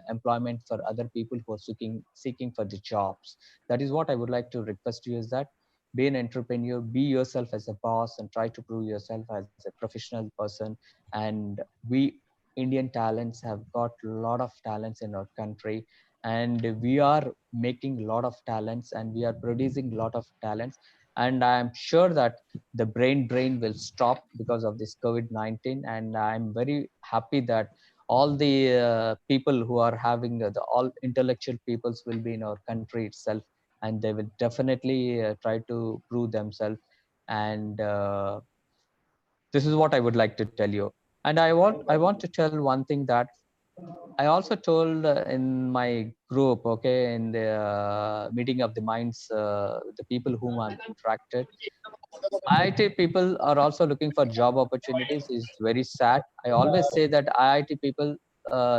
employment for other people who are seeking for the jobs. That is what I would like to request you, is that be an entrepreneur, be yourself as a boss, and try to prove yourself as a professional person. And we Indian talents have got a lot of talents in our country, and we are making a lot of talents, and we are producing a lot of talents. And I'm sure that the brain drain will stop because of this COVID-19. And I'm very happy that all the people who are having the all intellectual peoples will be in our country itself, and they will definitely try to prove themselves. And this is what I would like to tell you. And I want to tell one thing that I also told in my group, okay, in the meeting of the minds, the people whom I've interacted, IIT people are also looking for job opportunities. Is very sad. I always say that IIT people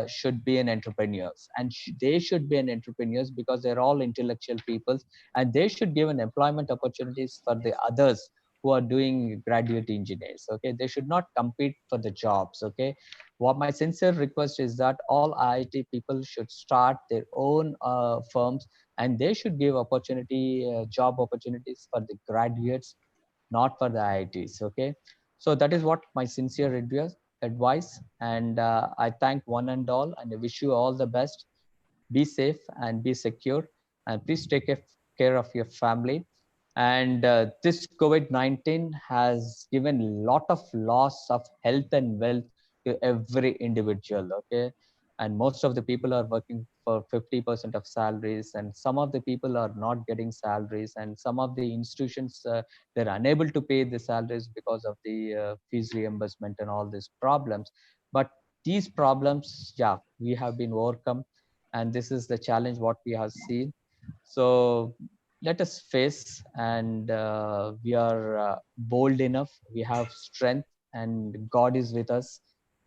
should be an entrepreneurs, and they should be an entrepreneurs because they're all intellectual people, and they should give an employment opportunities for the others who are doing graduate engineers. Okay, they should not compete for the jobs. Okay, what my sincere request is that all IIT people should start their own firms, and they should give job opportunities for the graduates, not for the IITs. Okay, so that is what my sincere advice. And I thank one and all, and I wish you all the best. Be safe and be secure, and please take care of your family. And this COVID-19 has given a lot of loss of health and wealth to every individual. Okay, and most of the people are working for 50% of salaries, and some of the people are not getting salaries, and some of the institutions they're unable to pay the salaries because of the fees reimbursement and all these problems. But these problems, yeah, we have been overcome, and this is the challenge what we have seen. So let us face, and we are bold enough, we have strength, and God is with us.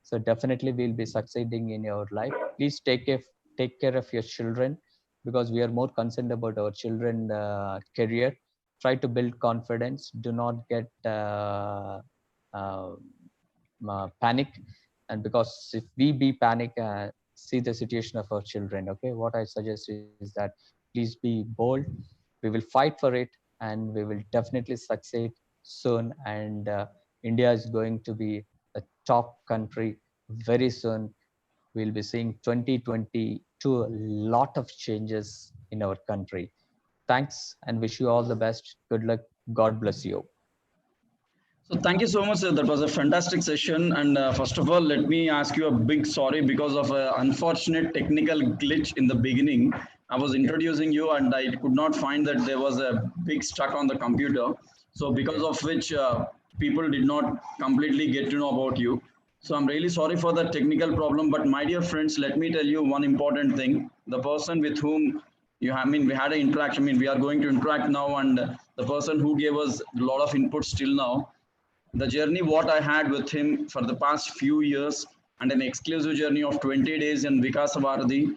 So definitely we'll be succeeding in your life. Please take care of your children, because we are more concerned about our children career. Try to build confidence. Do not get uh, panic. And because if we be panic, see the situation of our children. Okay, what I suggest is that please be bold. We will fight for it, and we will definitely succeed soon. And India is going to be a top country very soon. We'll be seeing 2022 a lot of changes in our country. Thanks, and wish you all the best. Good luck. God bless you. So thank you so much, sir. That was a fantastic session. And first of all, let me ask you a big sorry because of an unfortunate technical glitch in the beginning. I was introducing you and I could not find that there was a big stuck on the computer. So because of which people did not completely get to know about you. So I'm really sorry for the technical problem. But my dear friends, let me tell you one important thing. The person with whom we had an interaction. We are going to interact now, and the person who gave us a lot of input till now, the journey what I had with him for the past few years, and an exclusive journey of 20 days in Vikas Varadi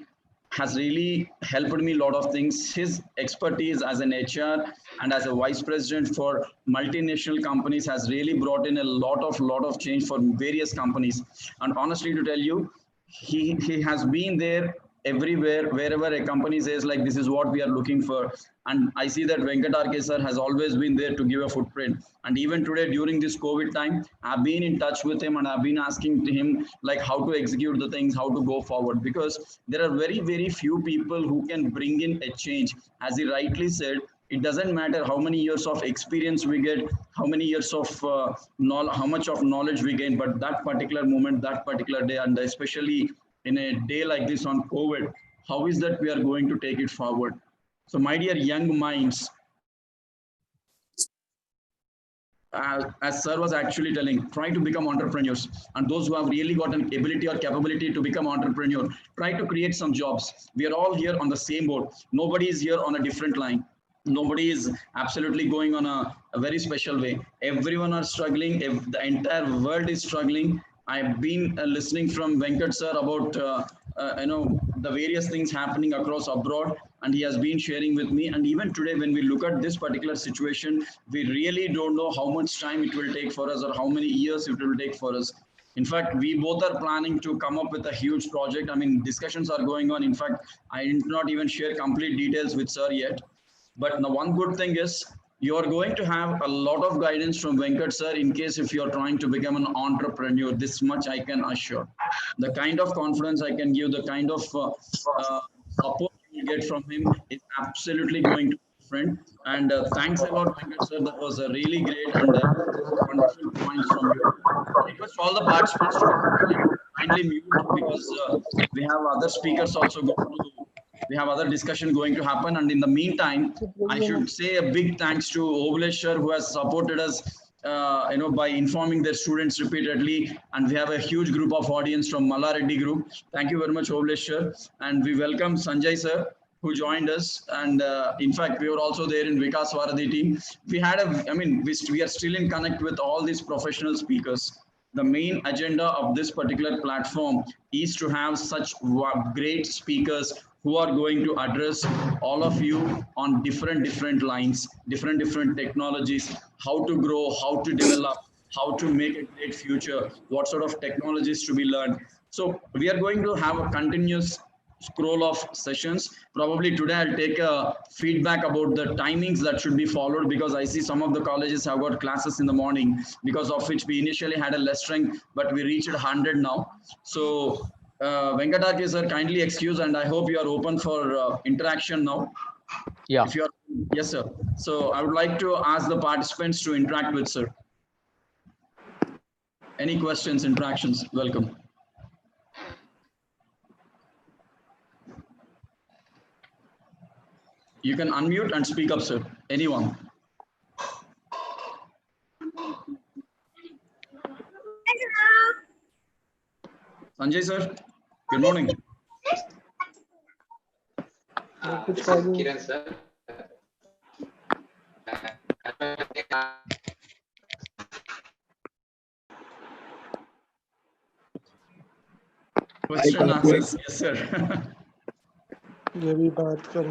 has really helped me a lot of things. His expertise as an HR and as a vice president for multinational companies has really brought in a lot of change for various companies. And honestly, to tell you, he has been there everywhere, wherever a company says like this is what we are looking for. And I see that Venkat sir has always been there to give a footprint. And even today during this COVID time, I've been in touch with him and I've been asking to him like how to execute the things, how to go forward, because there are very, very few people who can bring in a change. As he rightly said, it doesn't matter how many years of experience we get, how many years of how much of knowledge we gain, but that particular moment, that particular day, and especially in a day like this on COVID, how is that we are going to take it forward? So my dear young minds, as sir was actually telling, try to become entrepreneurs. And those who have really got an ability or capability to become entrepreneur, try to create some jobs. We are all here on the same boat. Nobody is here on a different line. Nobody is absolutely going on a very special way. Everyone are struggling. If the entire world is struggling. I've been listening from Venkat sir about the various things happening across abroad, and he has been sharing with me. And even today, when we look at this particular situation, we really don't know how much time it will take for us or how many years it will take for us. In fact, we both are planning to come up with a huge project. I mean, discussions are going on. In fact, I did not even share complete details with sir yet. But the one good thing is you are going to have a lot of guidance from Venkat sir in case if you are trying to become an entrepreneur. This much I can assure. The kind of confidence I can give, the kind of support you will get from him is absolutely going to be different. And thanks a lot, Venkat sir. That was a really great and wonderful points from you. I request all the participants to kindly mute because we have other speakers also going to. We have other discussion going to happen, and in the meantime, I should say a big thanks to Ovleshwar who has supported us, by informing their students repeatedly. And we have a huge group of audience from Malareddy Group. Thank you very much, Ovleshwar, and we welcome Sanjay sir who joined us. And in fact, we were also there in Vikas Varadhi team. We had we are still in connect with all these professional speakers. The main agenda of this particular platform is to have such great speakers who are going to address all of you on different lines, different technologies, how to grow, how to develop, how to make a great future, what sort of technologies to be learned. So we are going to have a continuous scroll of sessions. Probably today I'll take a feedback about the timings that should be followed, because I see some of the colleges have got classes in the morning, because of which we initially had a less strength, but we reached 100 now. So Venkat sir, kindly excuse, and I hope you are open for interaction now. Yeah. If you are, yes, sir. So I would like to ask the participants to interact with sir. Any questions, interactions? Welcome. You can unmute and speak up, sir. Anyone. Sanjay, sir. Good morning. Kiran, sir. Question answers. Yes, sir.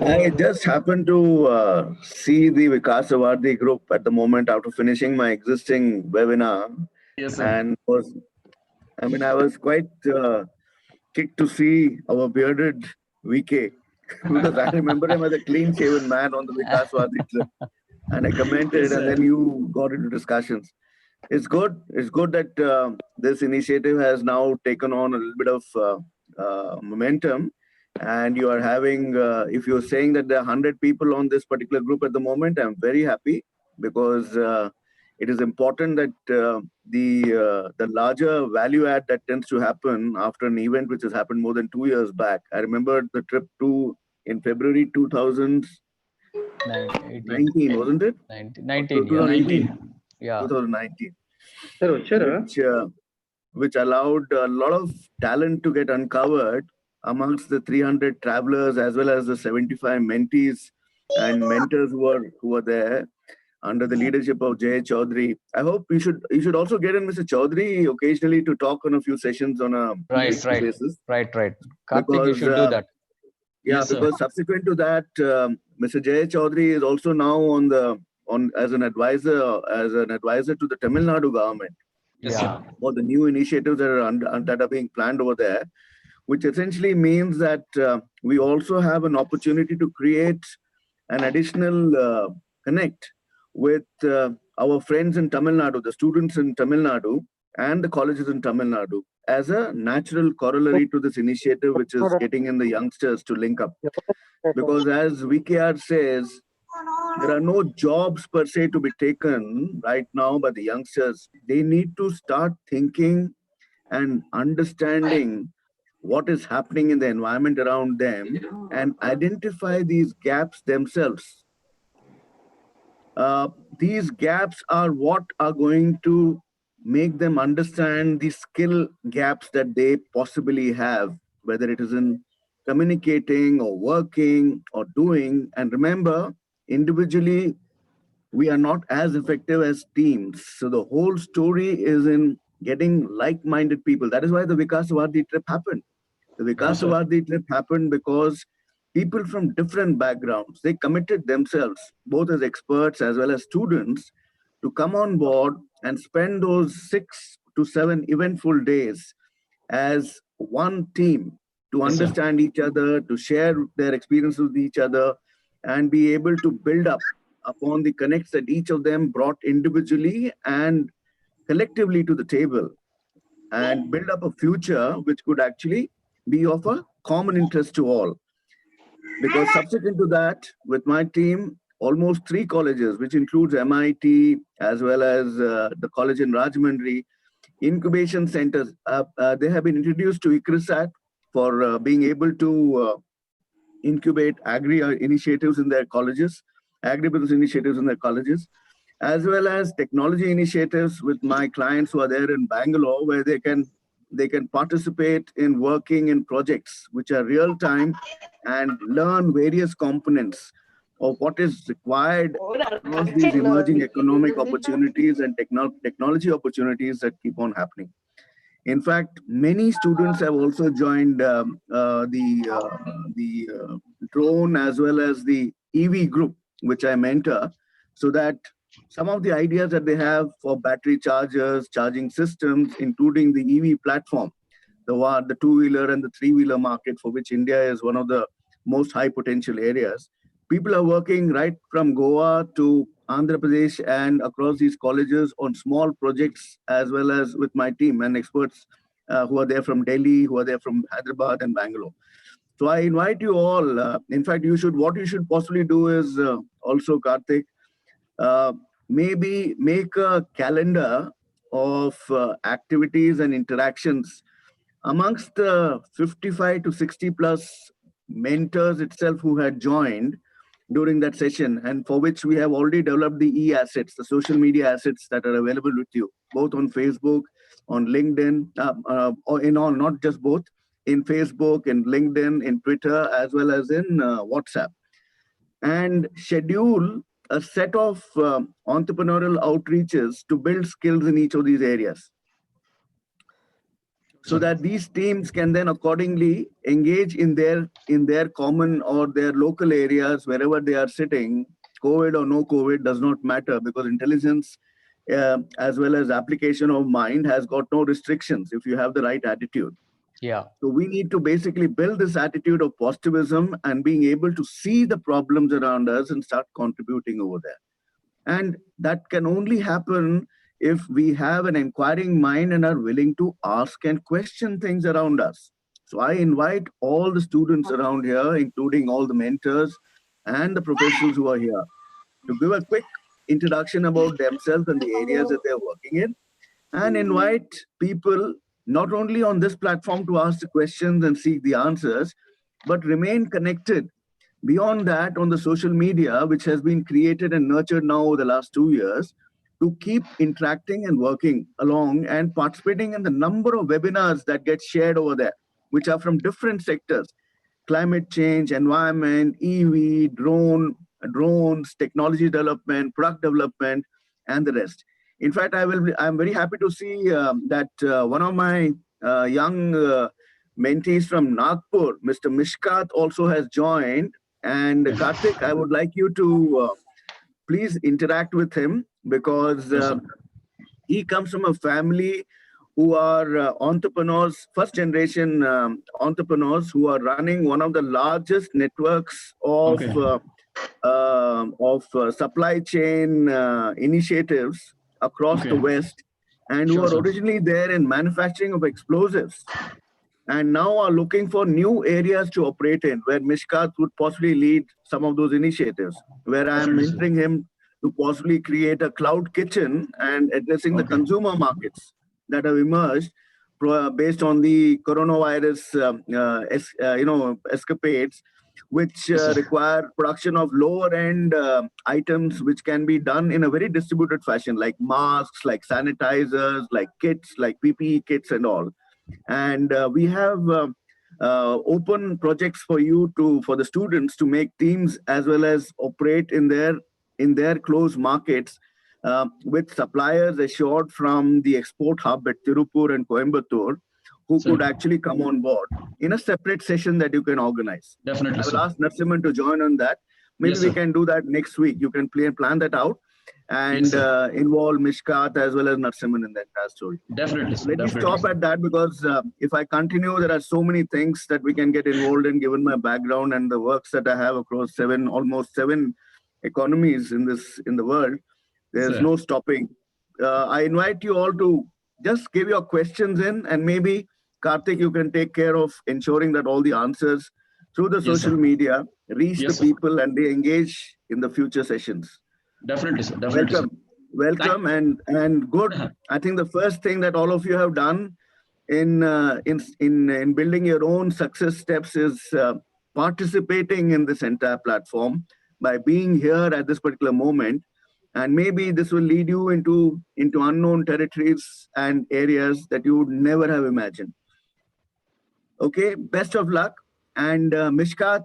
I just happened to see the Vikas Varadhi group at the moment after finishing my existing webinar. Yes, sir. And I was quite kicked to see our bearded VK because I remember him as a clean-shaven man on the Vikas Varadhi trip. And I commented, Yes, and then you got into discussions. It's good. It's good that this initiative has now taken on a little bit of momentum. And you are having, if you're saying that there are 100 people on this particular group at the moment, I'm very happy, because it is important that the larger value add that tends to happen after an event which has happened more than 2 years back. I remember the trip in February 2019, wasn't it? 19, 2019. Yeah. 2019. Sure. Which allowed a lot of talent to get uncovered amongst the 300 travelers, as well as the 75 mentees and mentors who were there under the leadership of Jay Chaudhary. I hope you should also get in Mr. Chaudhary occasionally to talk on a few sessions on a basis. Right. Karthik, you should do that. Yeah, yes, because subsequent to that, Mr. Jay Chaudhary is also now as an advisor to the Tamil Nadu government. Yeah. For the new initiatives that are being planned over there. which essentially means that we also have an opportunity to create an additional connect with our friends in Tamil Nadu, the students in Tamil Nadu, and the colleges in Tamil Nadu, as a natural corollary to this initiative, which is getting in the youngsters to link up. Because as VKR says, there are no jobs per se to be taken right now by the youngsters. They need to start thinking and understanding what is happening in the environment around them and identify these gaps themselves. These gaps are what are going to make them understand the skill gaps that they possibly have, whether it is in communicating or working or doing. And remember, individually, we are not as effective as teams. So the whole story is in getting like-minded people. That is why the Vikasavadi trip happened. The Vikasavadi trip happened because people from different backgrounds, they committed themselves, both as experts as well as students, to come on board and spend those 6 to 7 eventful days as one team to understand each other, to share their experiences with each other, and be able to build up upon the connects that each of them brought individually and collectively to the table, and build up a future which could actually be of a common interest to all. Because subsequent to that, with my team, almost 3 colleges, which includes MIT as well as the college in Rajahmundry, incubation centers, they have been introduced to ICRISAT for being able to incubate agri initiatives in their colleges, agribusiness initiatives in their colleges, as well as technology initiatives with my clients who are there in Bangalore, where they can participate in working in projects which are real time and learn various components of what is required across these emerging economic opportunities and technology opportunities that keep on happening. In fact, many students have also joined the drone as well as the EV group, which I mentor, so that some of the ideas that they have for battery chargers, charging systems, including the EV platform, the two-wheeler and the three-wheeler market, for which India is one of the most high potential areas. People are working right from Goa to Andhra Pradesh and across these colleges on small projects, as well as with my team and experts who are there from Delhi, who are there from Hyderabad and Bangalore. So I invite you all. In fact, what you should possibly do is also, Karthik, maybe make a calendar of activities and interactions amongst the 55 to 60 plus mentors itself who had joined during that session, and for which we have already developed the e-assets, the social media assets that are available with you, both on Facebook, on LinkedIn, or in all, not just both, in Facebook, in LinkedIn, in Twitter, as well as in WhatsApp. And schedule a set of entrepreneurial outreaches to build skills in each of these areas, so that these teams can then accordingly engage in their common or their local areas wherever they are sitting. COVID or no COVID does not matter, because intelligence as well as application of mind has got no restrictions if you have the right attitude. Yeah. So we need to basically build this attitude of positivism and being able to see the problems around us and start contributing over there. And that can only happen if we have an inquiring mind and are willing to ask and question things around us. So I invite all the students around here, including all the mentors and the professionals who are here, to give a quick introduction about themselves and the areas that they're working in, and invite people not only on this platform to ask the questions and seek the answers, but remain connected beyond that on the social media, which has been created and nurtured now over the last 2 years, to keep interacting and working along and participating in the number of webinars that get shared over there, which are from different sectors: climate change, environment, EV, drones, technology development, product development, and the rest. In fact, I'm very happy to see that one of my young mentees from Nagpur, Mr. Mishkat, also has joined. And Karthik, I would like you to please interact with him, because he comes from a family who are entrepreneurs, first generation entrepreneurs who are running one of the largest networks of supply chain initiatives across the West, and who are originally there in manufacturing of explosives, and now are looking for new areas to operate in, where Mishkat would possibly lead some of those initiatives, where I am mentoring him to possibly create a cloud kitchen and addressing the consumer markets that have emerged based on the coronavirus escapades, which require production of lower end items which can be done in a very distributed fashion, like masks, like sanitizers, like kits, like PPE kits and all. And we have open projects for you for the students to make teams as well as operate in their closed markets with suppliers assured from the export hub at Tirupur and Coimbatore, who could actually come on board in a separate session that you can organize. Definitely. I will ask Narasimhan to join on that. Maybe we can do that next week. You can plan that out and involve Mishkat as well as Narasimhan in the entire story. Definitely. Let me stop at that, because if I continue, there are so many things that we can get involved in, given my background and the works that I have across almost seven economies in the world. There's no stopping. I invite you all to just give your questions in, and maybe Karthik, you can take care of ensuring that all the answers through the social media reach the people and they engage in the future sessions. Definitely, sir. Definitely. Welcome, and good. I think the first thing that all of you have done in building your own success steps is participating in this entire platform by being here at this particular moment. And maybe this will lead you into unknown territories and areas that you would never have imagined. Okay, best of luck. And Mishkat,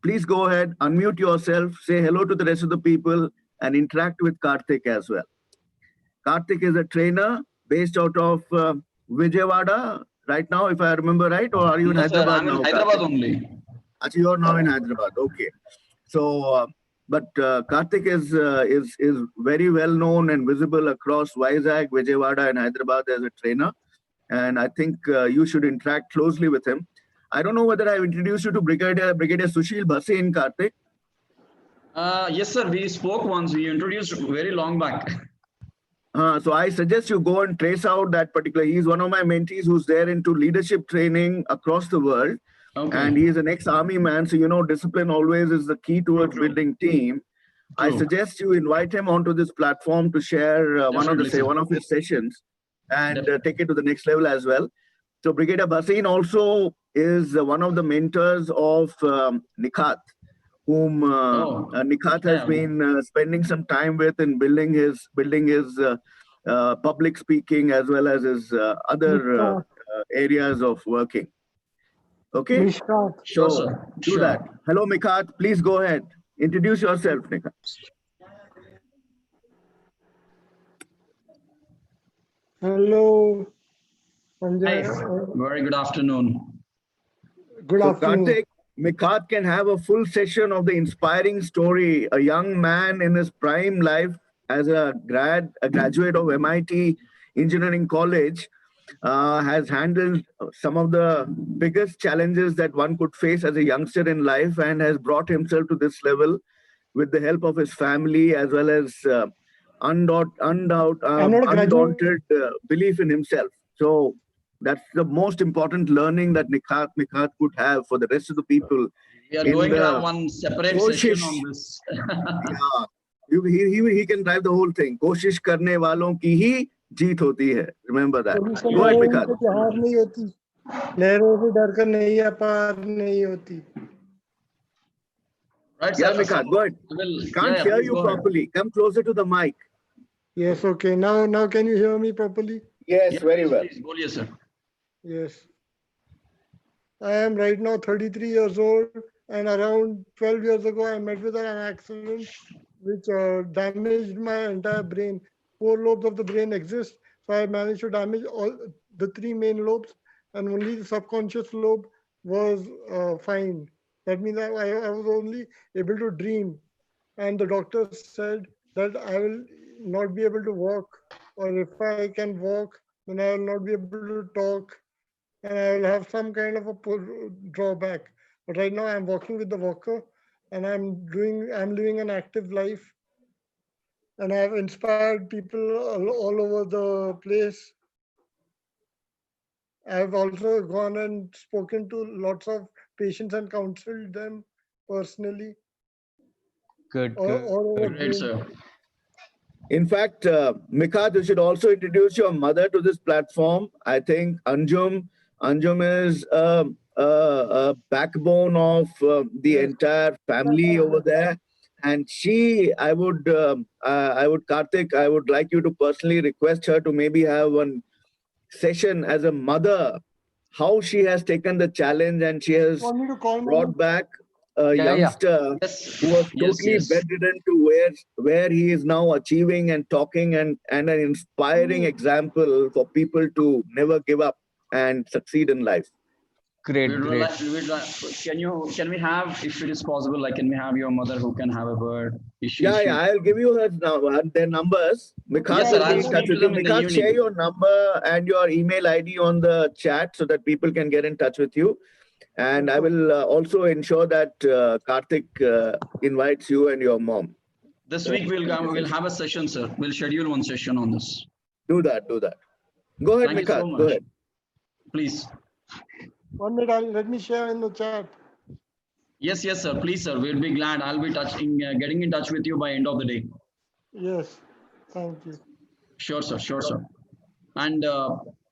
please go ahead, unmute yourself, say hello to the rest of the people, and interact with Karthik as well. Karthik is a trainer based out of Vijayawada right now, if I remember right, or are you in Hyderabad now? I'm in Hyderabad only. Actually, you're now in Hyderabad. Okay. So, but Karthik is very well known and visible across Vizag, Vijayawada, and Hyderabad as a trainer. And I think you should interact closely with him. I don't know whether I've introduced you to Brigadier Sushil Bhasin, Karthik. Yes, sir. We spoke once. We introduced very long back. So I suggest you go and trace out that particular. He's one of my mentees who's there into leadership training across the world. And he is an ex-army man. So, discipline always is the key towards building team. I suggest you invite him onto this platform to share one of his sessions and take it to the next level as well. So Brigadier Bhasin also is one of the mentors of Nikhat, whom Nikhat has been spending some time with in building his public speaking as well as his other areas of working. Okay? Mishkat. Sure, sir. Do that. Hello, Mikhat. Please go ahead. Introduce yourself, Nikhat. Hello. Very good afternoon. Good afternoon. Karthik, Mikhat can have a full session of the inspiring story. A young man in his prime life as a graduate of MIT Engineering College, has handled some of the biggest challenges that one could face as a youngster in life, and has brought himself to this level with the help of his family as well as undaunted belief in himself. So that's the most important learning that Nikhat could have for the rest of the people. We are going to have one separate session on this. He can drive the whole thing. Koshish karne walon ki hi जीत होती है. Remember that. Go ahead, Mikhat. हार नहीं होती, लहरों से डरकर नैया पार नहीं होती. Right, yeah, Mikhat, go ahead. Can't hear you properly. Come closer to the mic. Yes, okay. Now can you hear me properly? Yes, very well. Yes, sir. Yes. I am right now 33 years old, and around 12 years ago, I met with an accident which damaged my entire brain. 4 lobes of the brain exist, so I managed to damage all the 3 main lobes, and only the subconscious lobe was fine. That means I was only able to dream, and the doctor said that I will not be able to walk, or if I can walk, then I will not be able to talk, and I will have some kind of a drawback. But right now I'm working with the walker, and I'm living an active life, and I have inspired people all over the place. I've also gone and spoken to lots of patients and counseled them personally Good, all, good. all over Great, Zoom. sir. In fact, Mikhat, you should also introduce your mother to this platform. I think Anjum is a backbone of the Yes. entire family over there. And Karthik, I would like you to personally request her to maybe have one session as a mother, how she has taken the challenge and she has Want me to call brought back a Yeah, yeah. youngster Yes, who was yes, totally yes. bedridden to where he is now achieving and talking and an inspiring example for people to never give up and succeed in life. Great, great. Can we have, if it is possible, like, can we have your mother who can have a word? Yeah, I'll give you their numbers. Mikhat Yes, sir, will be I'll in touch speak to with you. them in the Mikhat, share evening. your number and your email ID on the chat so that people can get in touch with you. And I will also ensure that Karthik invites you and your mom. This week we'll have a session, sir. We'll schedule one session on this. Do that. Go ahead, Thank you Mikhat. so much. Go ahead. Please. 1 minute, let me share in the chat. Yes, sir. Please, sir. We'll be glad. I'll be getting in touch with you by end of the day. Yes, thank you. Sure, sir. And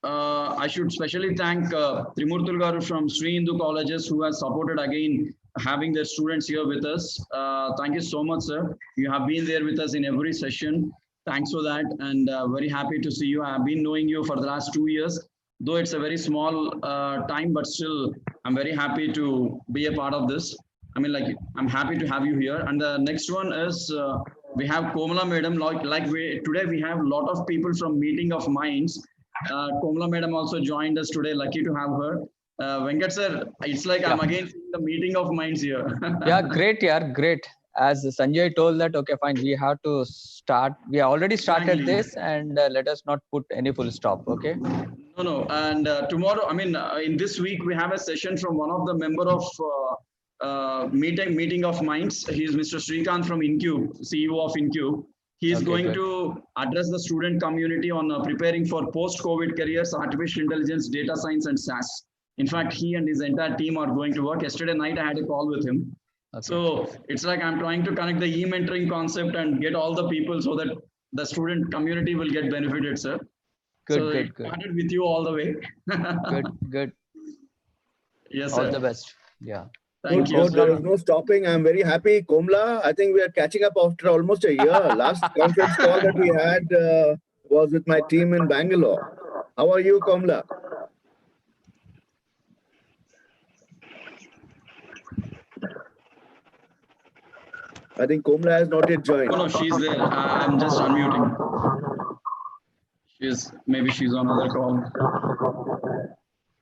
I should specially thank Trimurthul Garu from Sri Hindu Colleges, who has supported again having their students here with us. Thank you so much, sir. You have been there with us in every session. Thanks for that, and very happy to see you. I have been knowing you for the last 2 years, though it's a very small time, but still, I'm very happy to be a part of this. I mean, like, I'm happy to have you here. And the next one is we have Komala Madam. Today we have a lot of people from Meeting of Minds. Komala Madam also joined us today. Lucky to have her. Venkat sir, it's like I'm again seeing the Meeting of Minds here. Yeah, great, yeah, great. As Sanjay told that, okay, fine, we have to start. We already started Exactly. this, and let us not put any full stop, okay? No. And tomorrow, I mean, in this week, we have a session from one of the member of Meeting of Minds. He is Mr. Srikanth from Incube, CEO of Incube. He is going to address the student community on preparing for post-COVID careers, artificial intelligence, data science, and SaaS. In fact, he and his entire team are going to work. Yesterday night, I had a call with him. Okay. So it's like I'm trying to connect the e-mentoring concept and get all the people so that the student community will get benefited, sir. Good. Started with you all the way. Good. Yes, all sir. the best. Yeah. Thank you. There is no stopping. I'm very happy. Komla, I think we are catching up after almost a year. Last conference call that we had was with my team in Bangalore. How are you, Komla? I think Komla has not yet joined. No, she's there. I'm just unmuting. Maybe she's on another call.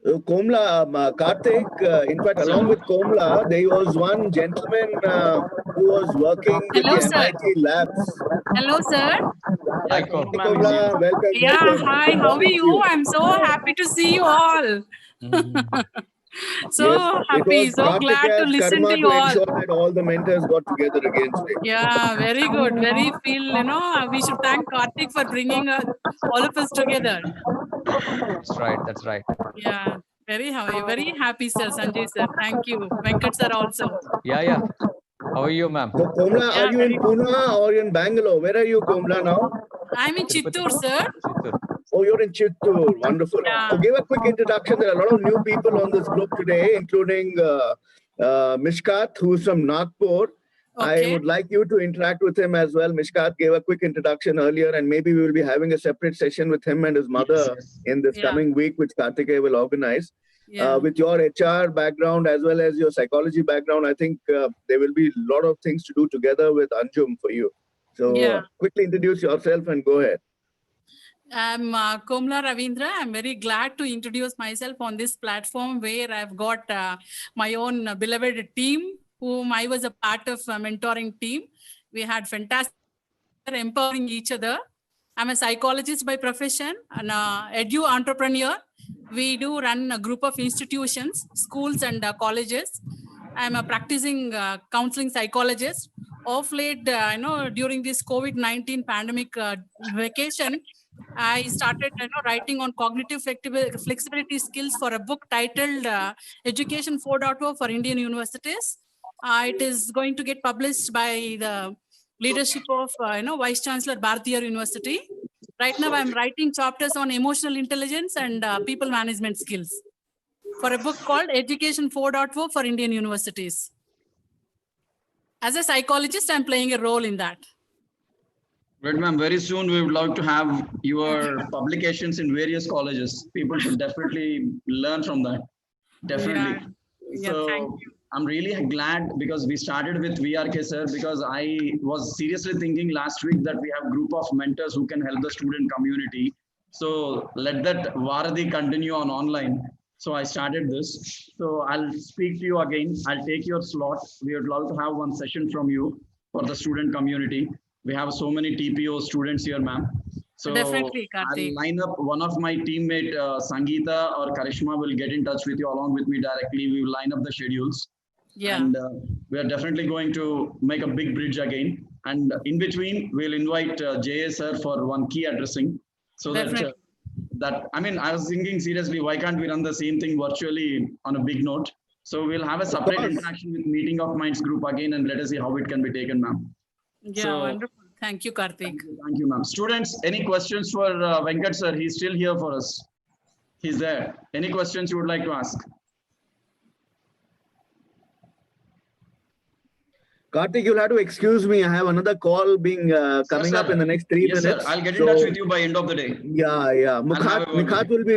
Komla, Karthik, in fact, along with Komla, there was one gentleman who was working with the MIT labs. Hello, sir. Hi, Komla. Welcome. Yeah, hi. How are you? I'm so happy to see you all. So happy, so glad to listen to you all. Ensure that all the mentors got together again today. Yeah, very good. Very feel, we should thank Karthik for bringing all of us together. That's right. Yeah, very happy, sir. Sanjay sir, thank you. Venkat sir also. Yeah. How are you, ma'am? So, Komla, are you in Pune or in Bangalore? Where are you, Komla, now? I'm in Chittoor, sir. Oh, you're in Chittoor. Wonderful. Yeah. So give a quick introduction. There are a lot of new people on this group today, including Mishkat, who's from Nagpur. Okay. I would like you to interact with him as well. Mishkat gave a quick introduction earlier, and maybe we will be having a sepeate session with him and his mother in this coming week, which Karthikeya will organize. With your HR background as well as your psychology background, I think there will be a lot of things to do together with Anjum for you. So quickly introduce yourself and go ahead. I'm Komla Ravindra. I'm very glad to introduce myself on this platform where I've got my own beloved team, whom I was a part of a mentoring team. We had fantastic empowering each other. I'm a psychologist by profession and edu entrepreneur. We do run a group of institutions, schools and colleges. I'm a practicing counseling psychologist. Of late, during this COVID-19 pandemic vacation, I started writing on cognitive flexibility skills for a book titled Education 4.0 for Indian Universities. It is going to get published by the leadership of Vice Chancellor Bharatiya University. Right now, I'm writing chapters on emotional intelligence and people management skills for a book called Education 4.0 for Indian Universities. As a psychologist, I'm playing a role in that. Great, ma'am. Very soon we would like to have your publications in various colleges. People should definitely learn from that. Definitely. Yeah, So thank you. I'm really glad because we started with VRK, sir, because I was seriously thinking last week that we have a group of mentors who can help the student community. So let that Varadi continue on online. So I started this. So I'll speak to you again. I'll take your slot. We would love to have one session from you for the student community. We have so many TPO students here, ma'am. So Definitely, Karthik. I'll line up one of my teammate, Sangeeta or Karishma will get in touch with you along with me directly. We will line up the schedules. Yeah. And we are definitely going to make a big bridge again. And in between, we'll invite JA sir for one key addressing. So that, I mean, I was thinking seriously, why can't we run the same thing virtually on a big note? So we'll have a separate interaction with Meeting of Minds group again, and let us see how it can be taken, ma'am. Yeah, So, wonderful. Thank you, Karthik. Thank you, ma'am. Students, any questions for Venkat sir? He's still here for us. He's there. Any questions you would like to ask? Karthik, you'll have to excuse me. I have another call being coming up in the next 3 minutes. Yes, sir. I'll get in touch with you by end of the day. Yeah. Mikhat will be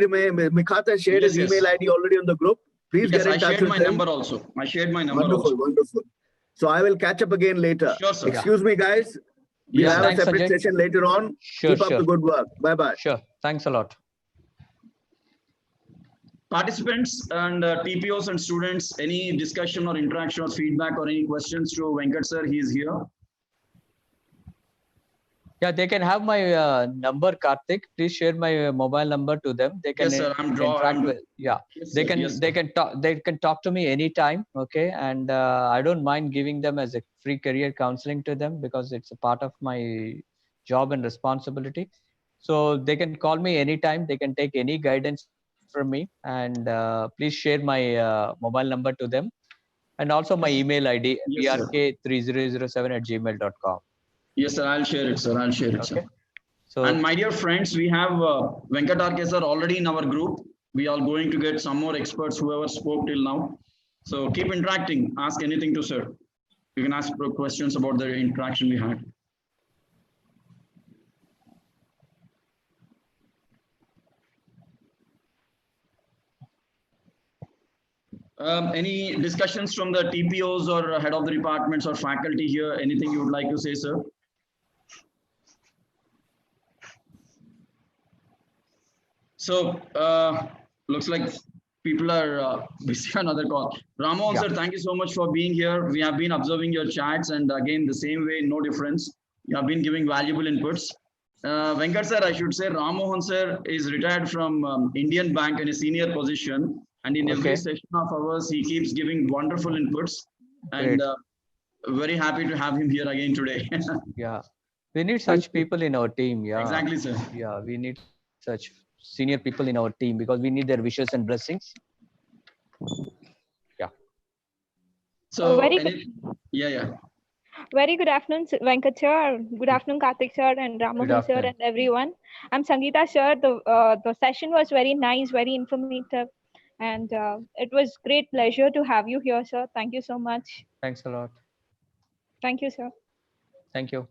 Mikhat has shared his email ID already on the group. Please get in touch with him. I shared my number also. I shared my number also. Wonderful. So I will catch up again later. Sure, sir. Excuse me, guys. We'll have a separate session later on. Sure, Keep up the good work. Bye-bye. Sure. Thanks a lot. Participants and TPOs and students, any discussion or interaction or feedback or any questions to Venkat sir, he is here. Yeah, they can have my number, Karthik. Please share my mobile number to them. They can Yes, sir. yeah, Yes, they sir. can Yes, they can talk. They can talk to me anytime. Okay, and I don't mind giving them as a free career counseling to them because it's a part of my job and responsibility. So they can call me anytime. They can take any guidance from me, and please share my mobile number to them, and also my email ID brk3007@gmail.com. Yes, sir. I'll share it, sir. I'll share it, sir. So, and my dear friends, we have Venkat RK sir already in our group. We are going to get some more experts, whoever spoke till now. So keep interacting. Ask anything to sir. You can ask questions about the interaction we had. Any discussions from the TPOs or head of the departments or faculty here? Anything you would like to say, sir? So looks like people are busy on another call. Ramon, sir, thank you so much for being here. We have been observing your chats, and again, the same way, no difference. You have been giving valuable inputs. Venkat sir, I should say, Ramohan sir is retired from Indian Bank in a senior position. And in every session of ours, he keeps giving wonderful inputs. And very happy to have him here again today. Yeah, we need such people in our team. Yeah, exactly, sir. Yeah, we need such senior people in our team because we need their wishes and blessings. Yeah. So, yeah. Very good afternoon, Venkat sir. Good afternoon, Karthik sir and Ramohan sir and everyone. I'm Sangeeta sir. The session was very nice, very informative. And it was great pleasure to have you here, sir. Thank you so much. Thanks a lot. Thank you, sir. Thank you.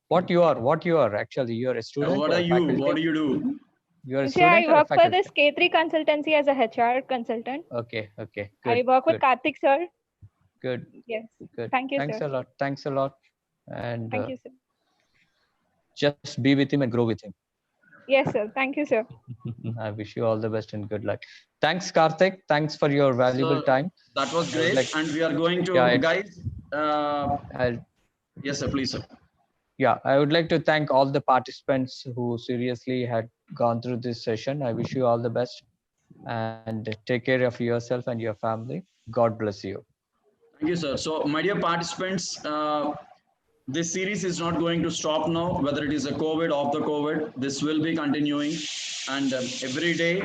What you are actually, you're a student. What are you? Faculty? What do you do? You're a student. I work for this K3 consultancy as a HR consultant. Okay. Good, I work with Karthik sir. Good. Yes. Good. Thank you, Thanks sir. a lot. Thanks a lot. And thank you, sir. Just be with him and grow with him. Yes, sir. Thank you, sir. I wish you all the best and good luck. Thanks, Karthik. Thanks for your valuable time. That was great. And we are going to, guys. Yes, sir. Please, sir. Yeah, I would like to thank all the participants who seriously had gone through this session. I wish you all the best and take care of yourself and your family. God bless you. Thank you, sir. So, my dear participants, this series is not going to stop now, whether it is a COVID or the COVID. This will be continuing, and every day,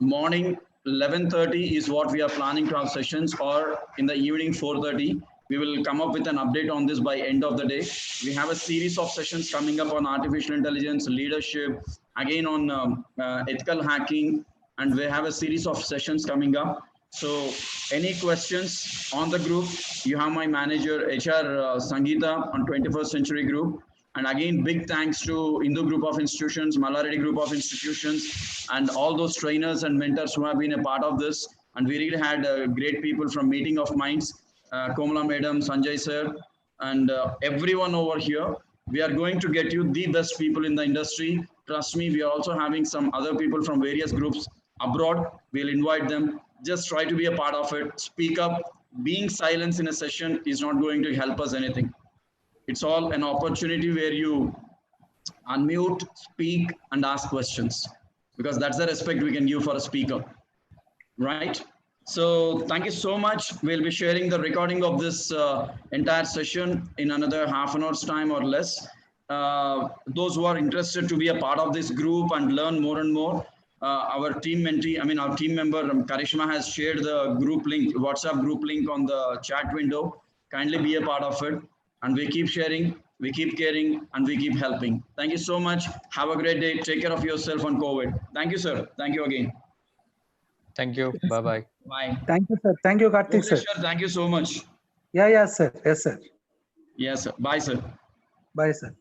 morning 11:30 is what we are planning to have sessions, or in the evening 4:30. We will come up with an update on this by end of the day. We have a series of sessions coming up on artificial intelligence, leadership, again on ethical hacking, and we have a series of sessions coming up. So any questions on the group, you have my manager HR Sangeeta on 21st Century Group. And again, big thanks to Hindu Group of Institutions, Malaredi Group of Institutions, and all those trainers and mentors who have been a part of this. And we really had great people from Meeting of Minds, Komala Madam, Sanjay Sir, and everyone over here. We are going to get you the best people in the industry. Trust me, we are also having some other people from various groups abroad. We'll invite them. Just try to be a part of it. Speak up. Being silent in a session is not going to help us anything. It's all an opportunity where you unmute, speak, and ask questions, because that's the respect we can give for a speaker, right? So thank you so much. We'll be sharing the recording of this entire session in another half an hour's time or less. Those who are interested to be a part of this group and learn more and more, our team mentee, our team member Karishma has shared the group link, WhatsApp group link on the chat window. Kindly be a part of it. And we keep sharing, we keep caring, and we keep helping. Thank you so much. Have a great day. Take care of yourself on COVID. Thank you, sir. Thank you again. Thank you. Bye-bye. Bye. Thank you, sir. Thank you, Karthik, sir. Thank you so much. Yeah, sir. Yes, sir. Yes, sir. Bye, sir. Bye, sir.